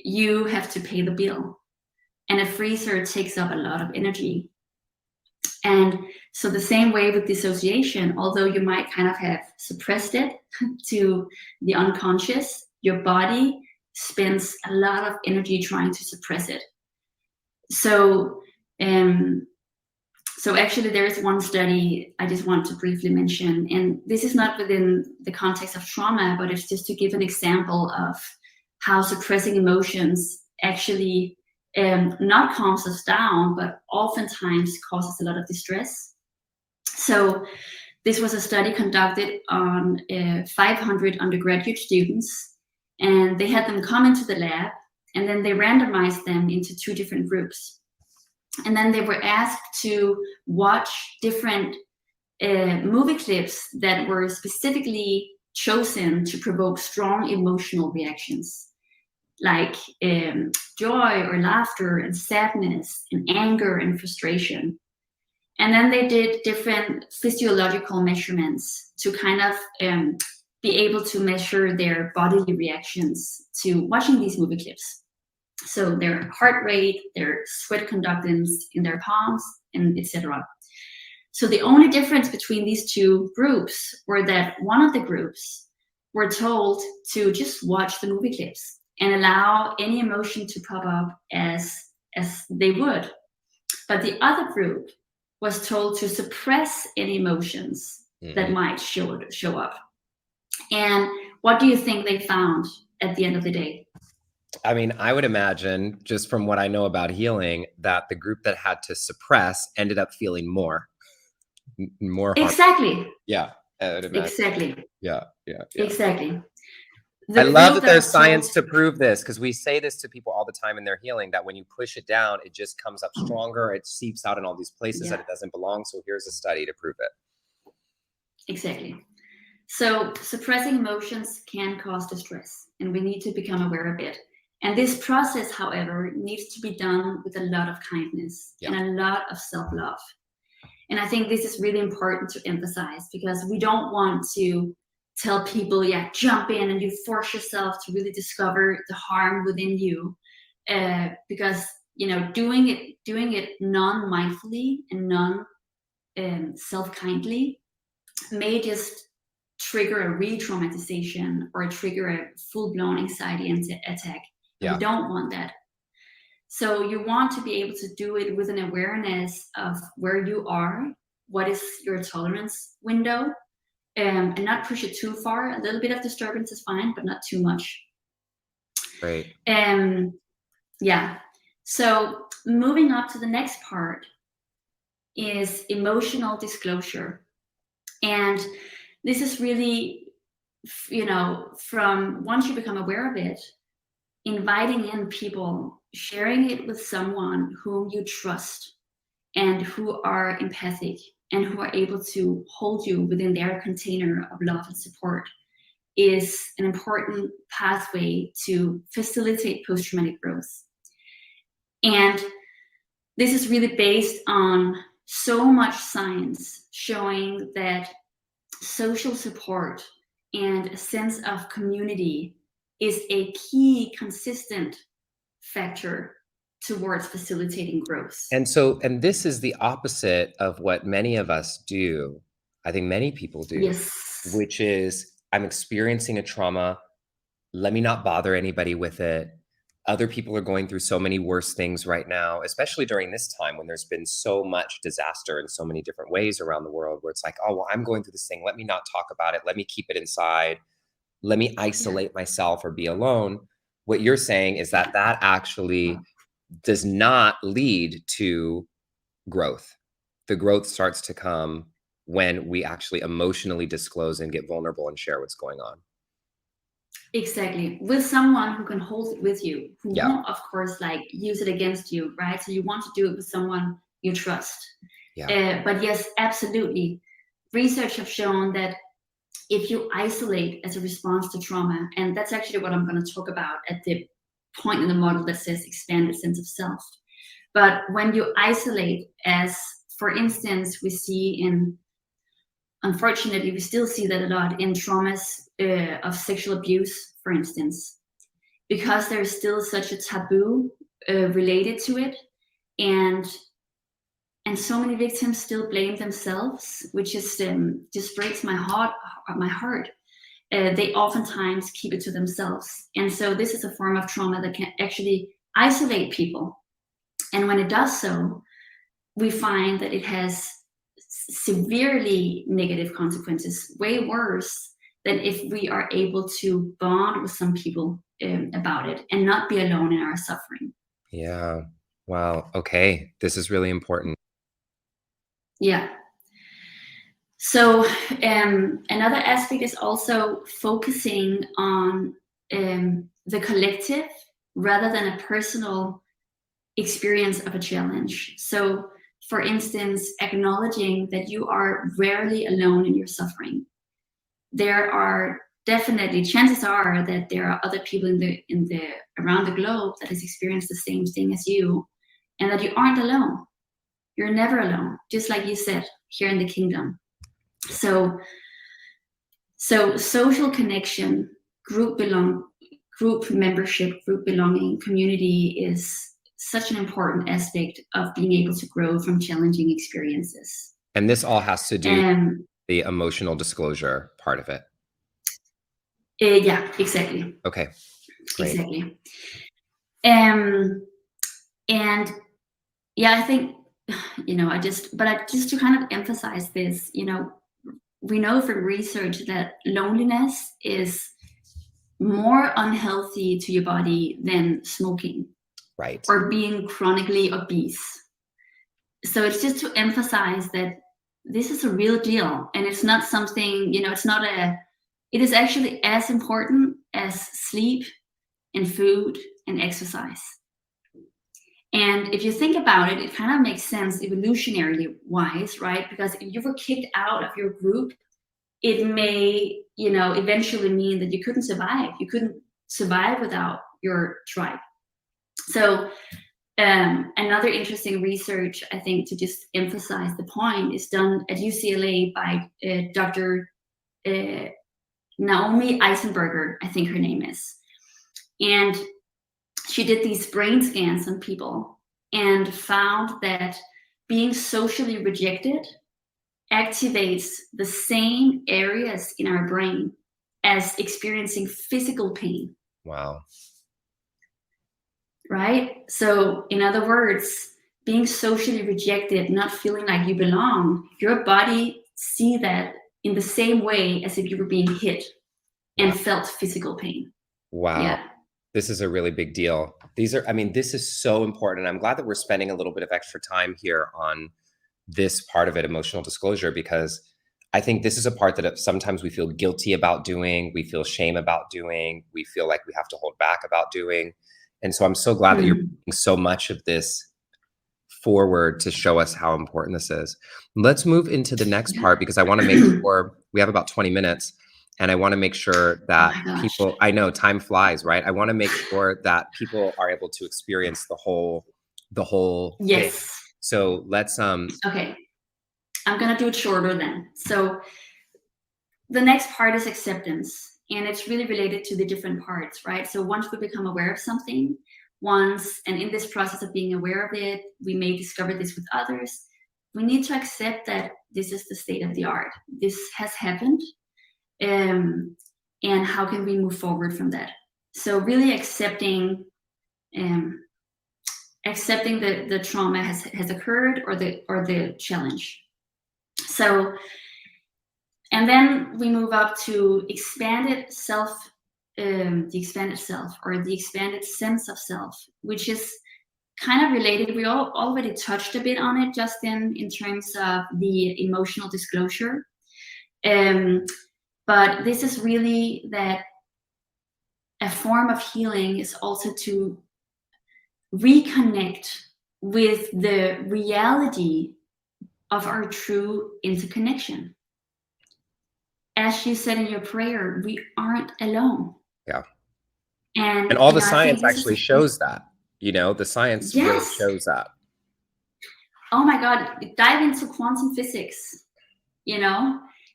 you have to pay the bill, and a freezer takes up a lot of energy. And so the same way with dissociation, although you might kind of have suppressed it to the unconscious, your body spends a lot of energy trying to suppress it. So, so actually there is one study I just want to briefly mention, and this is not within the context of trauma, but it's just to give an example of how suppressing emotions actually not calms us down, but oftentimes causes a lot of distress. So this was a study conducted on 500 undergraduate students, and they had them come into the lab, and then they randomized them into 2 different groups. And then they were asked to watch different movie clips that were specifically chosen to provoke strong emotional reactions, like joy or laughter and sadness and anger and frustration. And then they did different physiological measurements to kind of be able to measure their bodily reactions to watching these movie clips. So their heart rate, their sweat conductance in their palms, and etc. So the only difference between these 2 groups were that one of the groups were told to just watch the movie clips and allow any emotion to pop up as they would. But the other group was told to suppress any emotions that might show up. And what do you think they found at the end of the day? I mean, I would imagine, just from what I know about healing, that the group that had to suppress ended up feeling more harm. Exactly. Yeah. Exactly. Yeah. Exactly. I love that there's science to prove this, because we say this to people all the time in their healing, that when you push it down, it just comes up stronger. It seeps out in all these places that it doesn't belong. So here's a study to prove it. Exactly. So suppressing emotions can cause distress, and we need to become aware of it. And this process, however, needs to be done with a lot of kindness and a lot of self-love. And I think this is really important to emphasize, because we don't want to tell people, jump in and you force yourself to really discover the harm within you, because, you know, doing it non-mindfully and self-kindly may just trigger a re-traumatization or trigger a full-blown anxiety attack. We don't want that. So you want to be able to do it with an awareness of where you are, what is your tolerance window, and not push it too far. A little bit of disturbance is fine, but not too much. Right. So moving up to the next part is emotional disclosure. And this is really, you know, from once you become aware of it, inviting in people, sharing it with someone whom you trust and who are empathic and who are able to hold you within their container of love and support is an important pathway to facilitate post-traumatic growth. And this is really based on so much science showing that social support and a sense of community is a key consistent factor towards facilitating growth. And this is the opposite of what many of us do. I think many people do, yes, which is, I'm experiencing a trauma. Let me not bother anybody with it. Other people are going through so many worse things right now, especially during this time when there's been so much disaster in so many different ways around the world, where it's like, oh, well, I'm going through this thing. Let me not talk about it. Let me keep it inside. Let me isolate myself or be alone. What you're saying is that actually does not lead to growth. The growth starts to come when we actually emotionally disclose and get vulnerable and share what's going on. Exactly. With someone who can hold it with you, who won't, of course, like use it against you, right? So you want to do it with someone you trust. But yes, absolutely. Research have shown that if you isolate as a response to trauma, and that's actually what I'm going to talk about at the point in the model that says expanded sense of self. But when you isolate, as for instance, we see in, unfortunately, we still see that a lot in traumas of sexual abuse, for instance, because there's still such a taboo related to it, and so many victims still blame themselves, which is just breaks my heart. They oftentimes keep it to themselves, and so this is a form of trauma that can actually isolate people. And when it does so, we find that it has severely negative consequences, way worse than if we are able to bond with some people about it and not be alone in our suffering. Yeah. Wow. Okay. This is really important. Yeah. So another aspect is also focusing on the collective rather than a personal experience of a challenge. So, for instance, acknowledging that you are rarely alone in your suffering. There are definitely, chances are that there are other people in the around the globe that has experienced the same thing as you, and that you aren't alone. You're never alone, just like you said here in the kingdom. So social connection, group membership, group belonging, community is such an important aspect of being able to grow from challenging experiences. And this all has to do with the emotional disclosure part of it. Yeah, exactly. Okay, great. Exactly. And yeah, I think, just to kind of emphasize this, we know from research that loneliness is more unhealthy to your body than smoking. Right. Or being chronically obese. So it's just to emphasize that this is a real deal, and it's not something, it is actually as important as sleep and food and exercise. And if you think about it, it kind of makes sense evolutionarily wise, right? Because if you were kicked out of your group, it may, eventually mean that you couldn't survive. You couldn't survive without your tribe. So another interesting research, I think, to just emphasize the point, is done at UCLA by Dr. Naomi Eisenberger, I think her name is. And she did these brain scans on people and found that being socially rejected activates the same areas in our brain as experiencing physical pain. Wow. Right? So in other words, being socially rejected, not feeling like you belong, your body see that in the same way as if you were being hit and felt physical pain. Wow. Yeah. This is a really big deal. This is so important. I'm glad that we're spending a little bit of extra time here on this part of it, emotional disclosure, because I think this is a part that sometimes we feel guilty about doing, we feel shame about doing, we feel like we have to hold back about doing. And so I'm so glad that you're bringing so much of this forward to show us how important this is. Let's move into the next part, because I want to make sure we have about 20 minutes. And I want to make sure that people, I know time flies, right? I want to make sure that people are able to experience the whole yes thing. So let's okay, I'm gonna do it shorter then. So the next part is acceptance. and it's really related to the different parts, right? So once we become aware of something, and in this process of being aware of it, we may discover this with others. We need to accept that this is the state of the art. This has happened, and how can we move forward from that? So really accepting the trauma has occurred, or the challenge. So, and then we move up to expanded self, the expanded self, or the expanded sense of self, which is kind of related. We all already touched a bit on it, Justin, in terms of the emotional disclosure. But this is really that a form of healing is also to reconnect with the reality of our true interconnection. As you said in your prayer, we aren't alone. Yeah. And all the science actually shows that. The science Yes. really shows that. Oh my God, dive into quantum physics.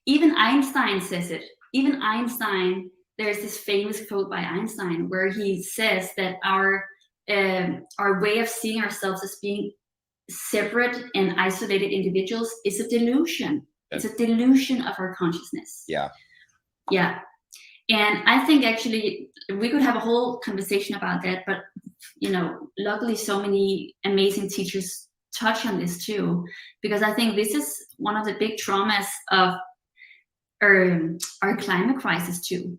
Even Einstein says it. Even Einstein, there's this famous quote by Einstein where he says that our way of seeing ourselves as being separate and isolated individuals is a delusion. It's a delusion of our consciousness. Yeah. Yeah. And I think actually we could have a whole conversation about that, but luckily so many amazing teachers touch on this too, because I think this is one of the big traumas of our climate crisis too,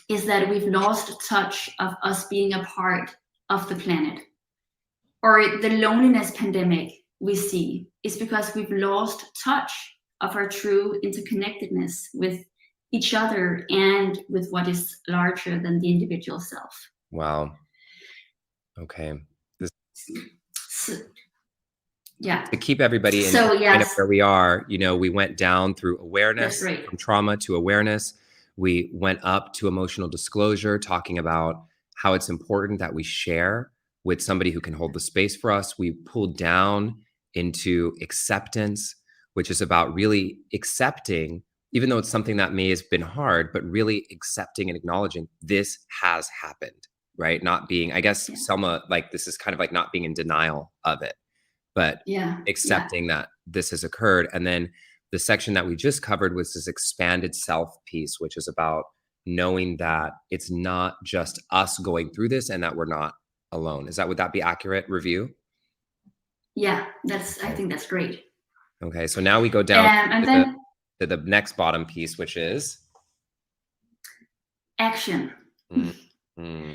is that we've lost touch of us being a part of the planet. Or the loneliness pandemic we see is because we've lost touch of our true interconnectedness with each other and with what is larger than the individual self. Wow. Okay. Yeah. To keep everybody in kind of where we are, we went down through awareness, from trauma to awareness. We went up to emotional disclosure, talking about how it's important that we share with somebody who can hold the space for us. We pulled down into acceptance, which is about really accepting, even though it's something that may have been hard, but really accepting and acknowledging this has happened, right? Not being, I guess, Selma, like this is kind of like not being in denial of it, but accepting that this has occurred. And then the section that we just covered was this expanded self piece, which is about knowing that it's not just us going through this and that we're not alone. Would that be accurate review? Yeah, I think that's great. Okay, so now we go down to the next bottom piece, which is action. Mm-hmm.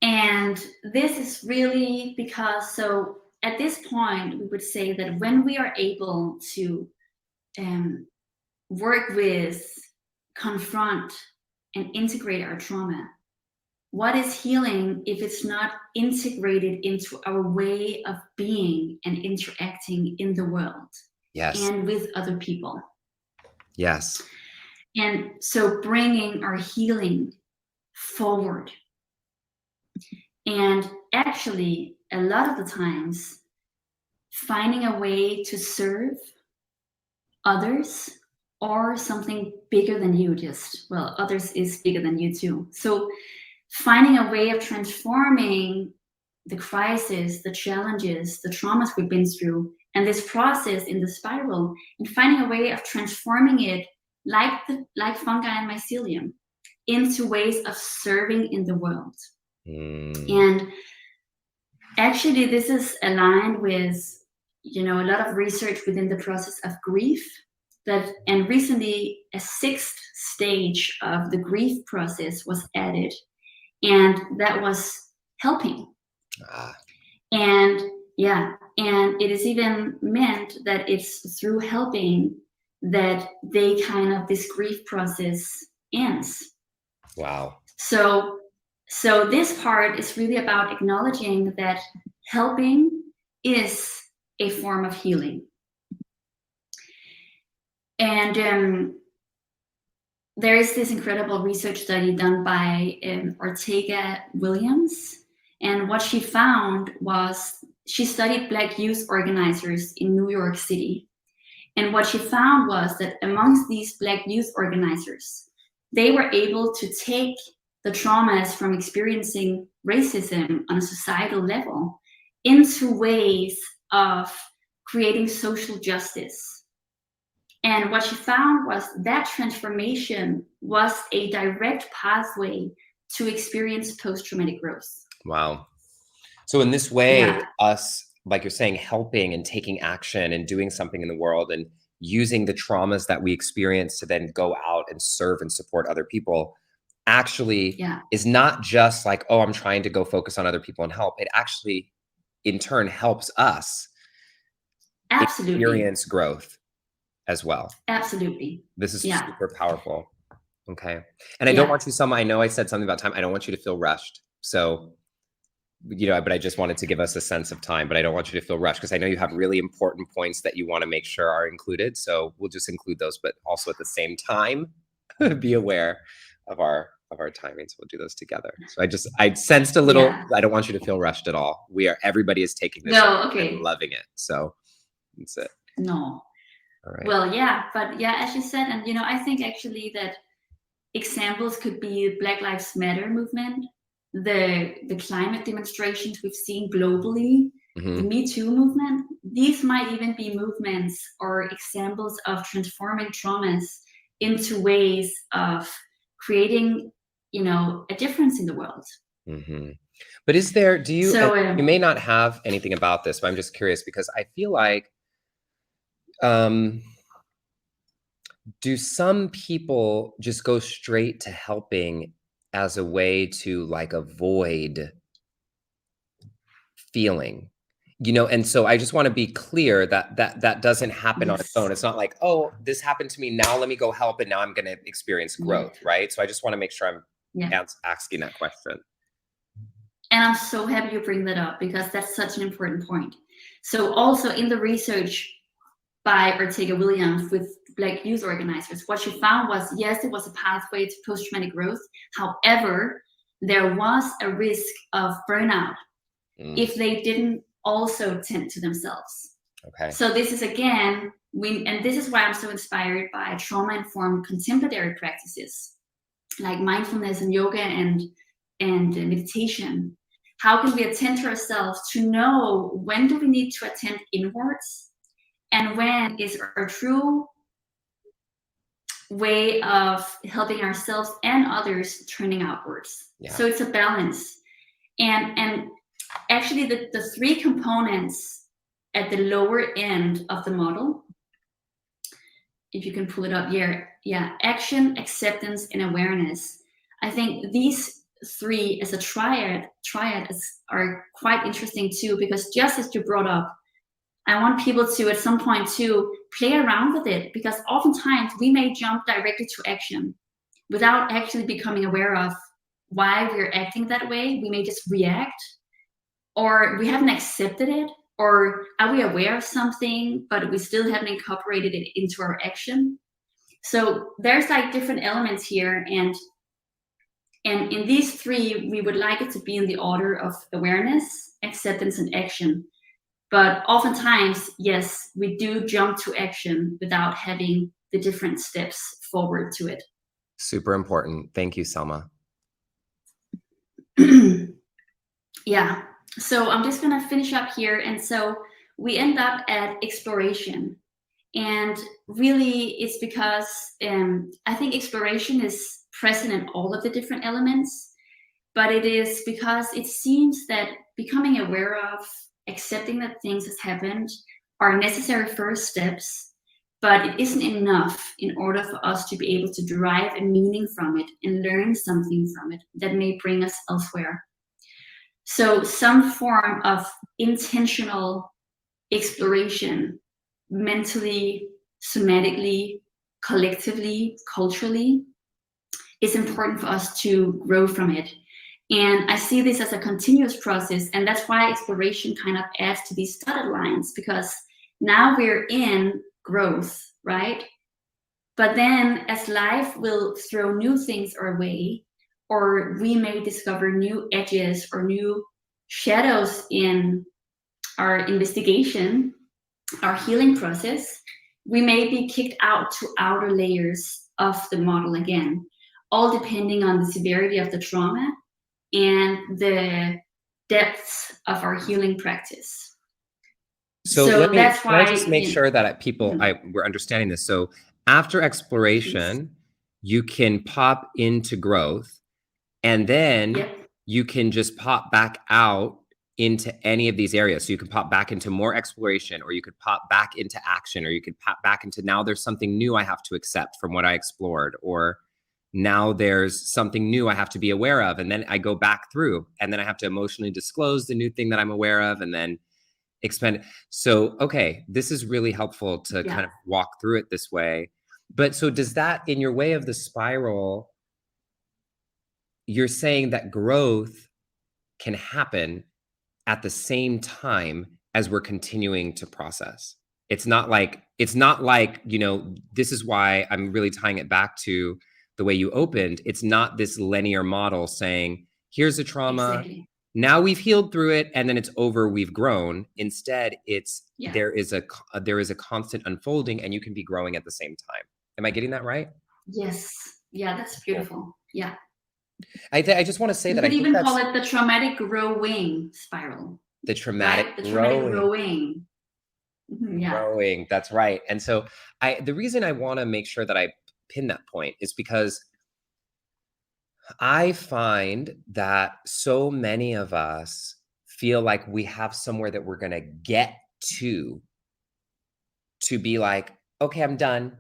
And this is really because, so at this point, we would say that when we are able to work with, confront, and integrate our trauma, what is healing if it's not integrated into our way of being and interacting in the world? Yes. And with other people? Yes. And so bringing our healing forward. And actually, a lot of the times, finding a way to serve others or something bigger than you, others is bigger than you too. So finding a way of transforming the crisis, the challenges, the traumas we've been through, and this process in the spiral, and finding a way of transforming it like fungi and mycelium into ways of serving in the world. And actually, this is aligned with, a lot of research within the process of grief. And recently, a 6th stage of the grief process was added, and that was helping. And it is even meant that it's through helping that this grief process ends. Wow. So this part is really about acknowledging that helping is a form of healing. And there is this incredible research study done by Ortega Williams. And what she found was, she studied Black youth organizers in New York City. And what she found was that amongst these Black youth organizers, they were able to take the traumas from experiencing racism on a societal level into ways of creating social justice. And what she found was that transformation was a direct pathway to experience post-traumatic growth. Wow. So in this way, us, like you're saying, helping and taking action and doing something in the world and using the traumas that we experience to then go out and serve and support other people actually is not just like, oh, I'm trying to go focus on other people and help. It actually, in turn, helps us experience growth as well. Absolutely. This is super powerful. Okay. And I don't want you, Selma, I know I said something about time. I don't want you to feel rushed. So, you know, but I just wanted to give us a sense of time, but I don't want you to feel rushed because I know you have really important points that you want to make sure are included. So we'll just include those, but also at the same time, be aware of our timings. We'll do those together. So I sensed a little, I don't want you to feel rushed at all. Everybody is taking this and loving it. So that's it. No. All right. Well, but as you said, and, you know, I think actually that examples could be Black Lives Matter movement, the climate demonstrations we've seen globally, the Me Too movement. These might even be movements or examples of transforming traumas into ways of creating, you know, a difference in the world. But is there, you may not have anything about this, but I'm just curious because I feel like, do some people just go straight to helping as a way to like avoid feeling, you know? And so I just want to be clear that doesn't happen on its own. It's not like, oh, this happened to me, now let me go help and now I'm going to experience growth, right? So I just want to make sure I'm asking that question. And I'm so happy you bring that up because that's such an important point. So also in the research by Ortega Williams with Black youth organizers, what she found was, yes, it was a pathway to post-traumatic growth. However, there was a risk of burnout if they didn't also tend to themselves. Okay. So this is again, and this is why I'm so inspired by trauma-informed contemplative practices like mindfulness and yoga and meditation. How can we attend to ourselves to know when do we need to attend inwards and when is our true way of helping ourselves and others turning outwards. So it's a balance. And actually the three components at the lower end of the model, if you can pull it up here, action, acceptance, and awareness. I think these three as a triad are quite interesting too, because just as you brought up, I want people to at some point to play around with it, because oftentimes we may jump directly to action without actually becoming aware of why we're acting that way. We may just react, or we haven't accepted it, or are we aware of something but we still haven't incorporated it into our action. So there's like different elements here, and in these three we would like it to be in the order of awareness, acceptance, and action. But oftentimes, yes, we do jump to action without having the different steps forward to it. Super important. Thank you, Selma. Yeah. So I'm just going to finish up here. And so we end up at exploration. And really, it's because I think exploration is present in all of the different elements. But it is because it seems that becoming aware of, accepting that things has happened are necessary first steps, but it isn't enough in order for us to be able to derive a meaning from it and learn something from it that may bring us elsewhere. So some form of intentional exploration, mentally, somatically, collectively, culturally, is important for us to grow from it. And I see this as a continuous process, and that's why exploration kind of adds to these dotted lines, because now we're in growth, right? But then as life will throw new things our way, or we may discover new edges or new shadows in our investigation, our healing process, we may be kicked out to outer layers of the model again. all depending on the severity of the trauma and the depths of our healing practice. So that's can I why just make sure that people, Mhm. we're understanding this. So after exploration, you can pop into growth, and then Yep. you can just pop back out into any of these areas. So you can pop back into more exploration, or you could pop back into action, or you could pop back into, now there's something new I have to accept from what I explored, or now there's something new I have to be aware of. And then I go back through, and then I have to emotionally disclose the new thing that I'm aware of, and then expand. So, okay, this is really helpful to kind of walk through it this way. But so does that, in your way of the spiral, you're saying that growth can happen at the same time as we're continuing to process? It's not like, you know, this is why I'm really tying it back to the way you opened. It's not this linear model saying, here's a trauma, Exactly. now we've healed through it, and then it's over, we've grown. Instead, it's there is a constant unfolding, and you can be growing at the same time. Am I getting that right? Yes. Yeah, that's beautiful. Yeah. I just want to say You that I could think even that's call it the traumatic growing spiral. the traumatic Right? The traumatic growing. growing. Yeah. Growing, that's right. And so the reason I want to make sure that I pin that point is because I find that so many of us feel like we have somewhere that we're going to get to be like, okay, I'm done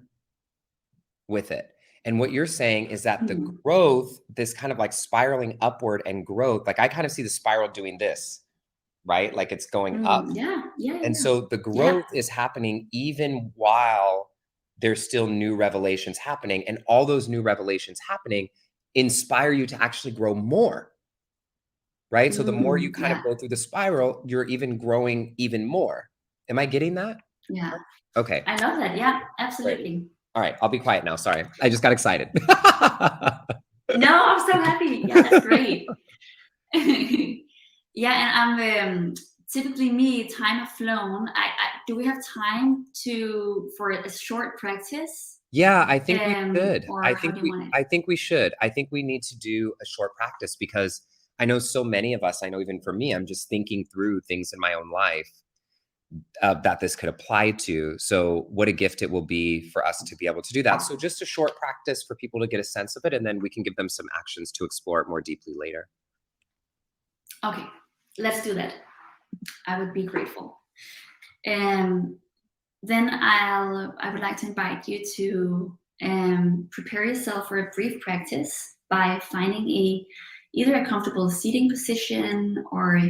with it. And what you're saying is that the growth, this kind of like spiraling upward and growth, like I kind of see the spiral doing this, right? Like it's going up. And so the growth is happening even while there's still new revelations happening. And all those new revelations happening inspire you to actually grow more, right? So the more you kind of go through the spiral, you're even growing even more. Am I getting that? Yeah. Okay. I love that. Yeah, Great. absolutely. All right, I'll be quiet now. Sorry. I just got excited. No, I'm so happy. Yeah, that's great. Yeah, and I'm typically me, time have flown. Do we have time for a short practice? Yeah, I think we should. Or how do you want it? I think we should. I think we need to do a short practice, because I know so many of us, I know even for me, I'm just thinking through things in my own life that this could apply to. So what a gift it will be for us to be able to do that. So just a short practice for people to get a sense of it, and then we can give them some actions to explore it more deeply later. Okay, let's do that. I would be grateful. Then I would like to invite you to prepare yourself for a brief practice by finding either a comfortable seating position, or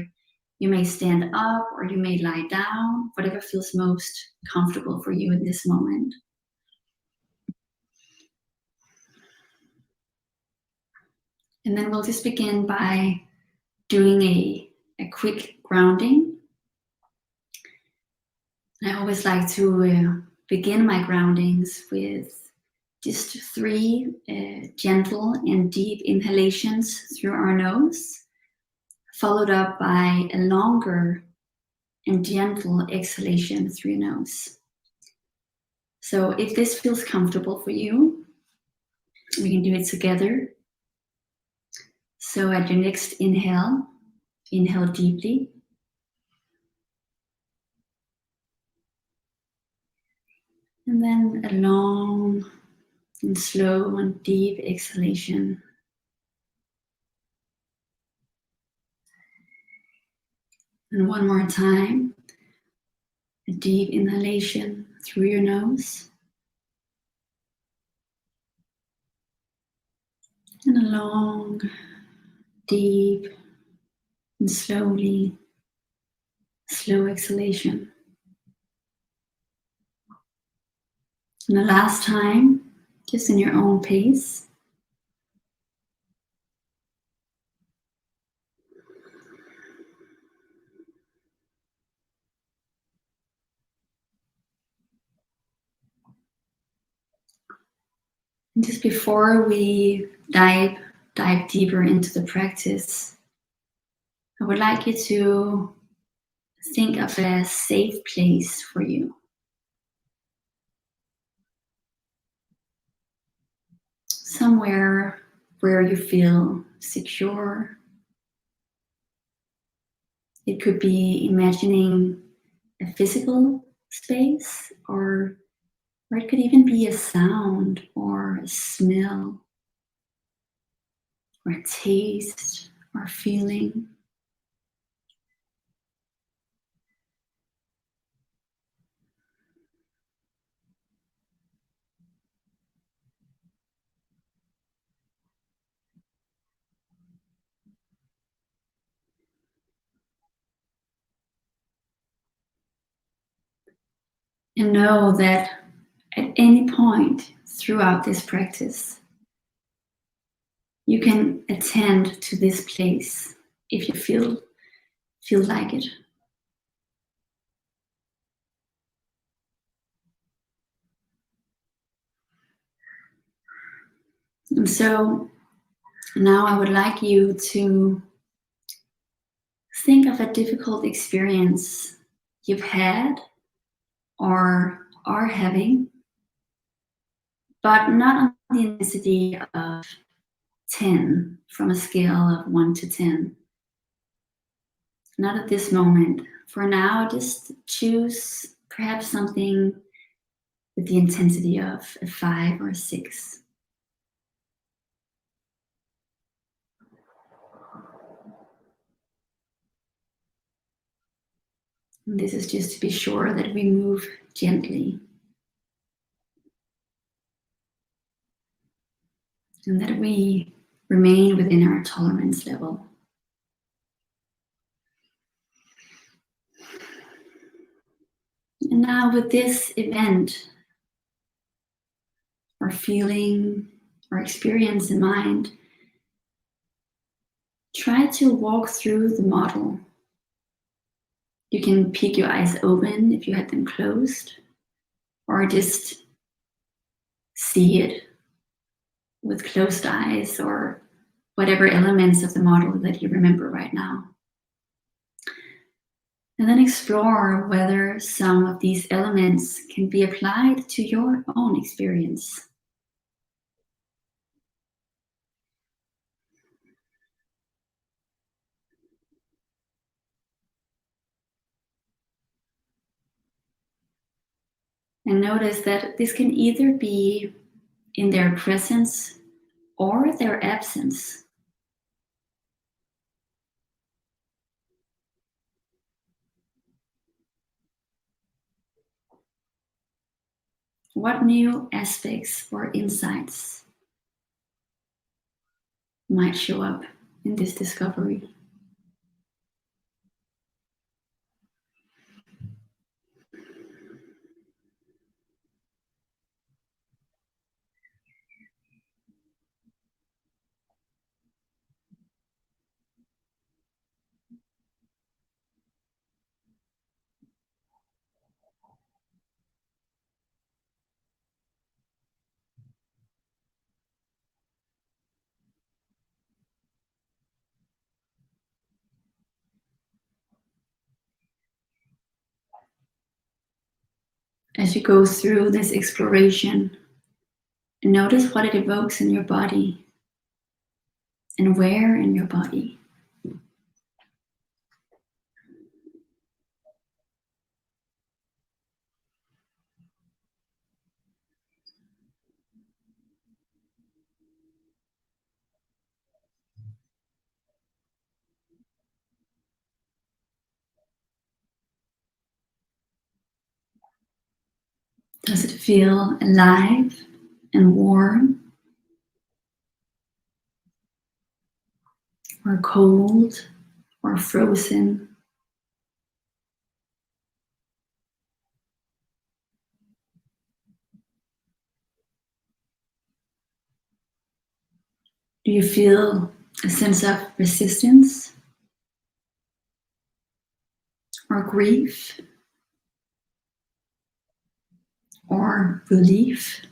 you may stand up, or you may lie down, whatever feels most comfortable for you in this moment. And then we'll just begin by doing a quick grounding. I always like to begin my groundings with just 3 gentle and deep inhalations through our nose, followed up by a longer and gentle exhalation through your nose. So if this feels comfortable for you, we can do it together. So at your next inhale, inhale deeply. And then a long and slow and deep exhalation. And one more time, a deep inhalation through your nose. And a long, deep, and slow exhalation. And the last time, just in your own pace. And just before we dive deeper into the practice, I would like you to think of a safe place for you. Somewhere where you feel secure. It could be imagining a physical space, or it could even be a sound or a smell or a taste or a feeling. And know that at any point throughout this practice, you can attend to this place if you feel like it. And so now I would like you to think of a difficult experience you've had or are having, but not on the intensity of 10 from a scale of 1 to 10. Not at this moment. For now, just choose perhaps something with the intensity of a 5 or a 6. And this is just to be sure that we move gently and that we remain within our tolerance level. And now with this event or feeling or experience in mind, try to walk through the model. You can peek your eyes open if you had them closed, or just see it with closed eyes, or whatever elements of the model that you remember right now. And then explore whether some of these elements can be applied to your own experience. And notice that this can either be in their presence or their absence. What new aspects or insights might show up in this discovery? As you go through this exploration, notice what it evokes in your body and where in your body. Does it feel alive and warm, or cold, or frozen? Do you feel a sense of resistance or grief or relief?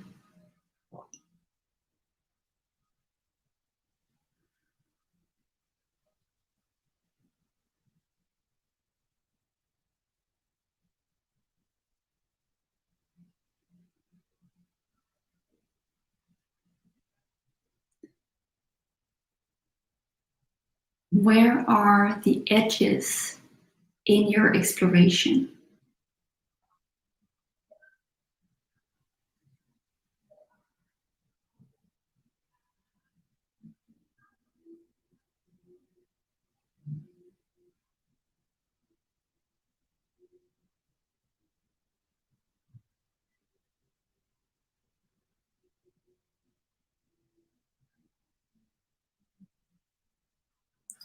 where are the edges in your exploration?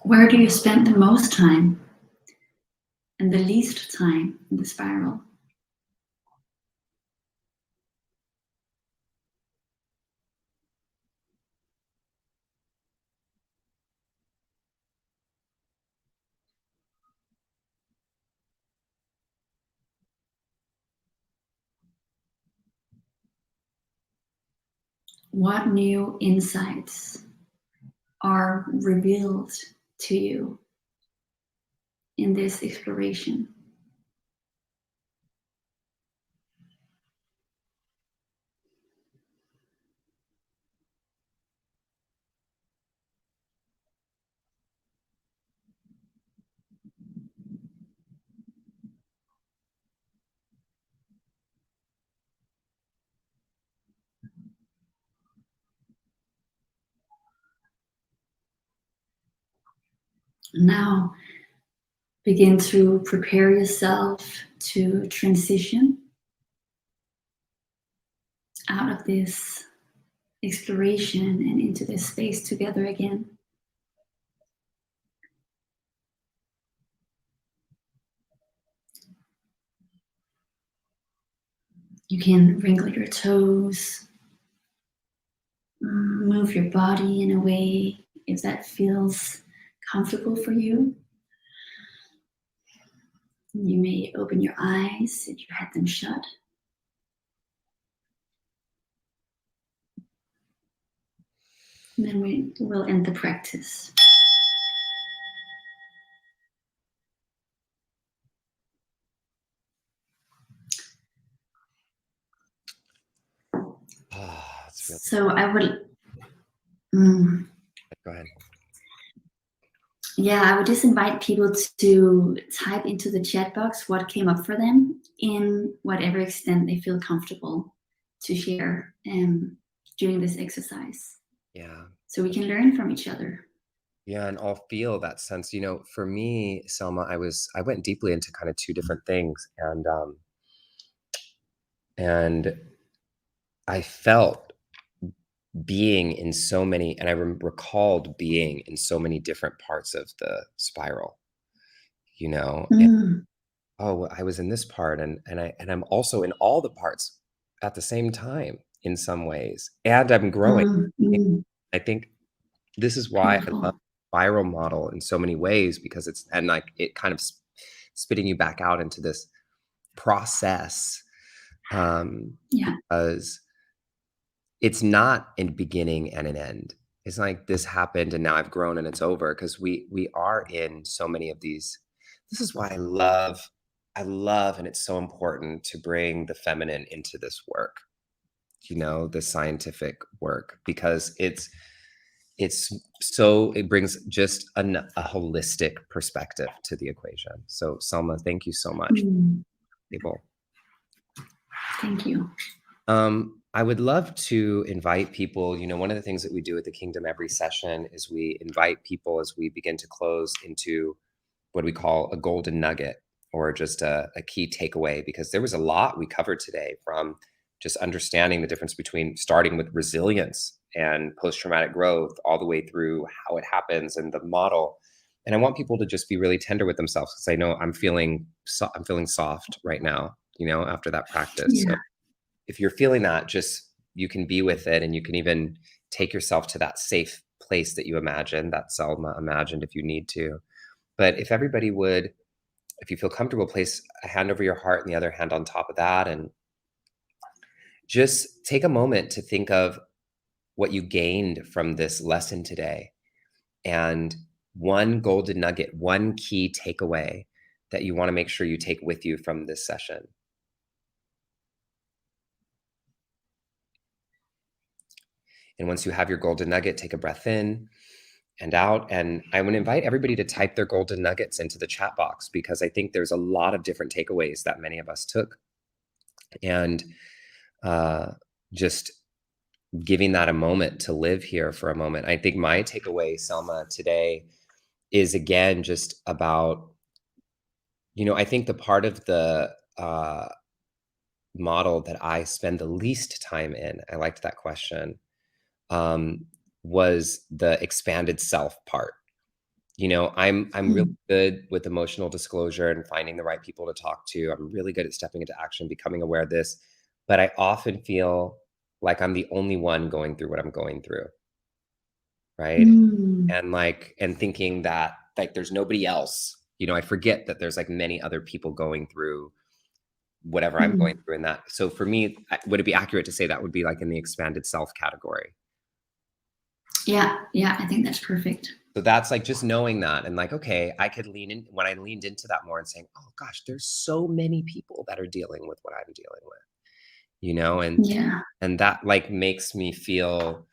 Where do you spend the most time and the least time in the spiral? What new insights are revealed to you in this exploration? Now, begin to prepare yourself to transition out of this exploration and into this space together again. You can wrinkle your toes, move your body in a way if that feels comfortable for you. You may open your eyes if you had them shut. And then we will end the practice. That's really So I would... Go ahead. Yeah, I would just invite people to type into the chat box what came up for them in whatever extent they feel comfortable to share during this exercise. Yeah. So we can learn from each other. Yeah, and I'll feel that sense. For me, Selma, I went deeply into kind of two different things, and I felt being in so many, and I recalled being in so many different parts of the spiral. And, oh, I was in this part, and I'm also in all the parts at the same time in some ways, and I'm growing. I think this is why I love the spiral model in so many ways, because it kind of spitting you back out into this process, because it's not a beginning and an end. It's like this happened and now I've grown and it's over, because we are in so many of these. This is why I love, and it's so important to bring the feminine into this work, the scientific work, because it brings just a holistic perspective to the equation. So Selma, thank you so much. Thank you. I would love to invite people. One of the things that we do at the Kingdom every session is we invite people, as we begin to close, into what we call a golden nugget, or just a key takeaway, because there was a lot we covered today, from just understanding the difference between starting with resilience and post-traumatic growth, all the way through how it happens and the model. And I want people to just be really tender with themselves, because I know I'm feeling soft right now, after that practice. Yeah. So if you're feeling that, just, you can be with it, and you can even take yourself to that safe place that you imagined, that Selma imagined, if you need to. But if everybody would, if you feel comfortable, place a hand over your heart and the other hand on top of that, and just take a moment to think of what you gained from this lesson today, and one golden nugget, one key takeaway that you want to make sure you take with you from this session. And once you have your golden nugget, take a breath in, and out. And I would invite everybody to type their golden nuggets into the chat box, because I think there's a lot of different takeaways that many of us took. And just giving that a moment to live here for a moment. I think my takeaway, Selma, today is, again, just about, I think the part of the model that I spend the least time in, I liked that question, was the expanded self part. I'm really good with emotional disclosure and finding the right people to talk to. I'm really good at stepping into action, becoming aware of this, but I often feel like I'm the only one going through what I'm going through. Right. And thinking that like there's nobody else, I forget that there's like many other people going through whatever I'm going through in that. So for me, would it be accurate to say that would be like in the expanded self category? Yeah, I think that's perfect. So that's like just knowing that, and like, okay, I could lean in when I leaned into that more and saying, oh gosh, there's so many people that are dealing with what I'm dealing with, and that like makes me feel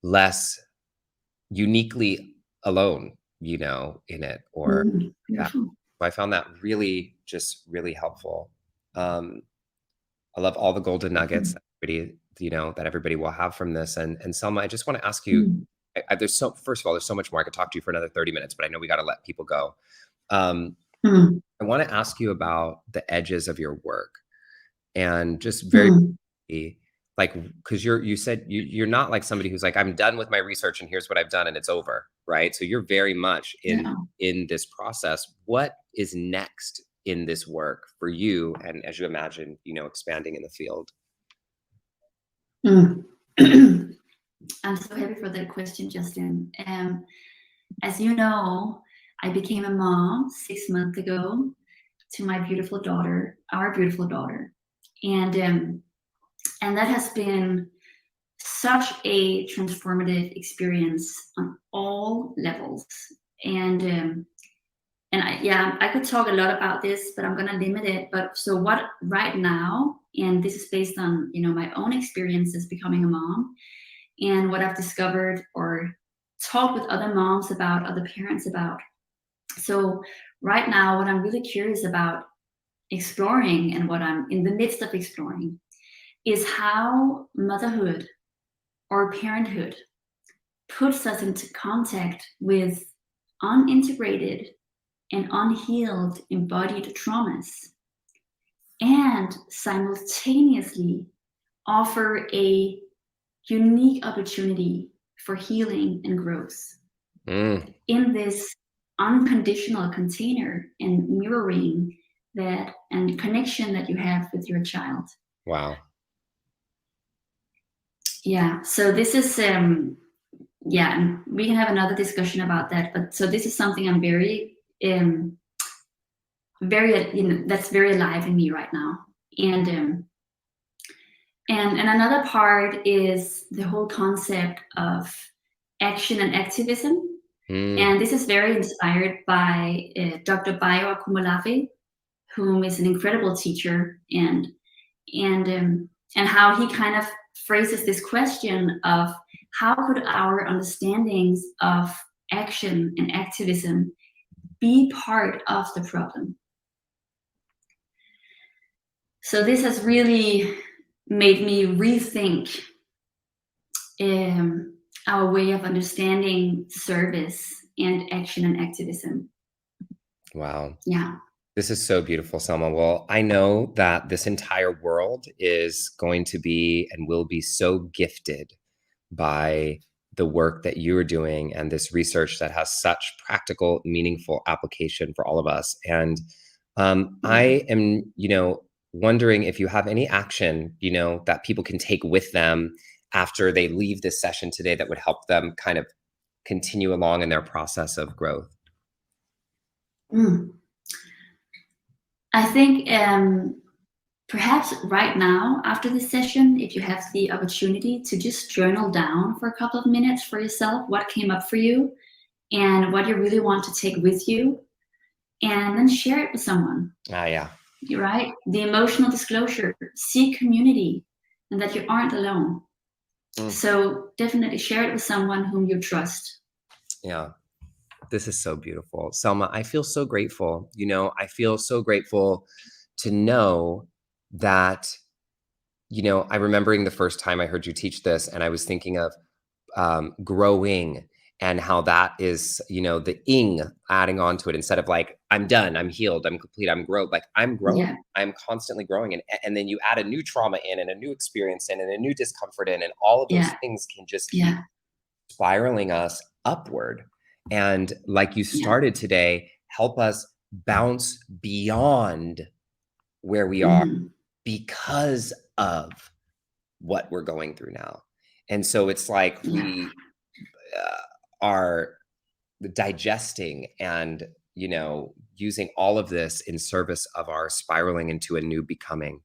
less uniquely alone, in it, or I found that really helpful. I love all the golden nuggets that everybody will have from this. And Selma, I just want to ask you, first of all, there's so much more. I could talk to you for another 30 minutes, but I know we got to let people go. I want to ask you about the edges of your work, and just very like, because you said you're not like somebody who's like, I'm done with my research and here's what I've done and it's over, right? So you're very much in this process. What is next in this work for you, and as you imagine, expanding in the field? I'm so happy for that question, Justin. As you know, I became a mom 6 months ago to my beautiful daughter, our beautiful daughter, and that has been such a transformative experience on all levels. And I could talk a lot about this, but I'm going to limit it. But so what right now, and this is based on, my own experiences becoming a mom and what I've discovered or talked with other moms about, other parents about. So right now, what I'm really curious about exploring, and what I'm in the midst of exploring, is how motherhood or parenthood puts us into contact with unintegrated and unhealed embodied traumas, and simultaneously offer a unique opportunity for healing and growth in this unconditional container and mirroring that and connection that you have with your child. Wow. Yeah, so this is and we can have another discussion about that, but so this is something I'm very that's very alive in me right now. And another part is the whole concept of action and activism. And this is very inspired by Dr. Bayo Akumulafe, whom is an incredible teacher, and how he kind of phrases this question of how could our understandings of action and activism be part of the problem. So this has really made me rethink our way of understanding service and action and activism. Wow. Yeah. This is so beautiful, Selma. Well, I know that this entire world is going to be and will be so gifted by the work that you are doing and this research that has such practical, meaningful application for all of us. And I am, wondering if you have any action, that people can take with them after they leave this session today that would help them kind of continue along in their process of growth. I think perhaps right now, after this session, if you have the opportunity to just journal down for a couple of minutes for yourself what came up for you and what you really want to take with you, and then share it with someone. Yeah. You're right. The emotional disclosure, seek community, and that you aren't alone. So definitely share it with someone whom you trust. Yeah. This is so beautiful. Selma, I feel so grateful. You know, I feel so grateful to know that, you know, I remembering the first time I heard you teach this, and I was thinking of growing, and how that is, you know, the ing adding on to it, instead of like, I'm done, I'm healed, I'm complete, I'm growth. Like, I'm growing, Yeah. I'm constantly growing. And then you add a new trauma in, and a new experience in, and a new discomfort in, and all of those Yeah. things can just keep Yeah. spiraling us upward. And like you Yeah. started today, help us bounce beyond where we are Mhm. because of what we're going through now. And so it's like Yeah. we are digesting and, you know, using all of this in service of our spiraling into a new becoming.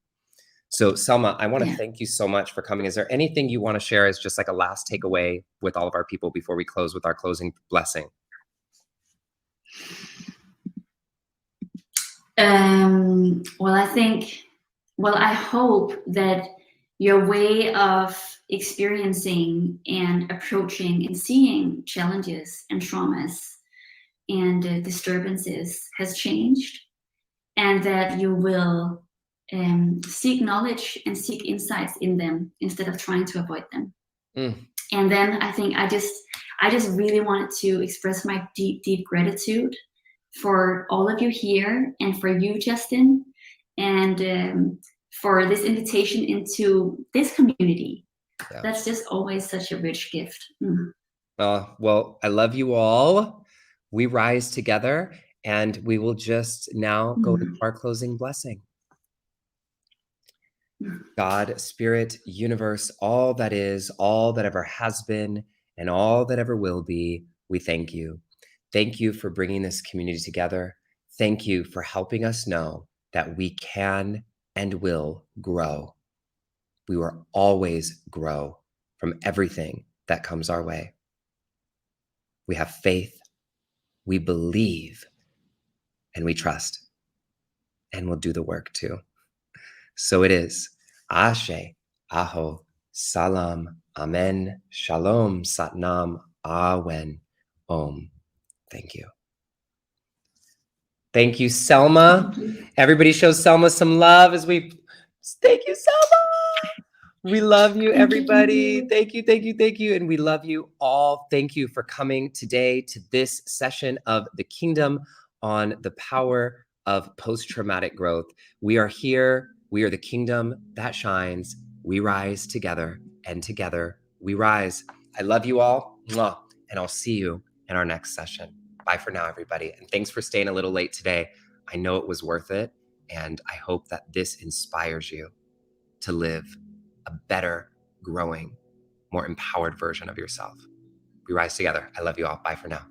So Selma, I want to Yeah. thank you so much for coming. Is there anything you want to share as just like a last takeaway with all of our people before we close with our closing blessing? Well, I hope that your way of experiencing and approaching and seeing challenges and traumas and disturbances has changed, and that you will seek knowledge and seek insights in them instead of trying to avoid them. And then I think I just really wanted to express my deep gratitude for all of you here, and for you, Justin, and for this invitation into this community. Yeah. That's just always such a rich gift. Well, I love you all. We rise together, and we will just now go into our closing blessing. God, Spirit, universe, all that is, all that ever has been, and all that ever will be, we thank you. Thank you for bringing this community together. Thank you for helping us know that we can and will grow. We will always grow from everything that comes our way. We have faith, we believe, and we trust, and we'll do the work too. So it is. Ashe, Aho, Salam, Amen, Shalom, Satnam, Awen, Om. Thank you. Thank you, Selma. Thank you. Everybody shows Selma some love as we... Thank you, Selma. We love you, everybody. Thank you. And we love you all. Thank you for coming today to this session of the Kingdom on the power of post-traumatic growth. We are here. We are the kingdom that shines. We rise together, and together we rise. I love you all. Mwah. And I'll see you in our next session. Bye for now, everybody. And thanks for staying a little late today. I know it was worth it. And I hope that this inspires you to live a better, growing, more empowered version of yourself. We rise together. I love you all. Bye for now.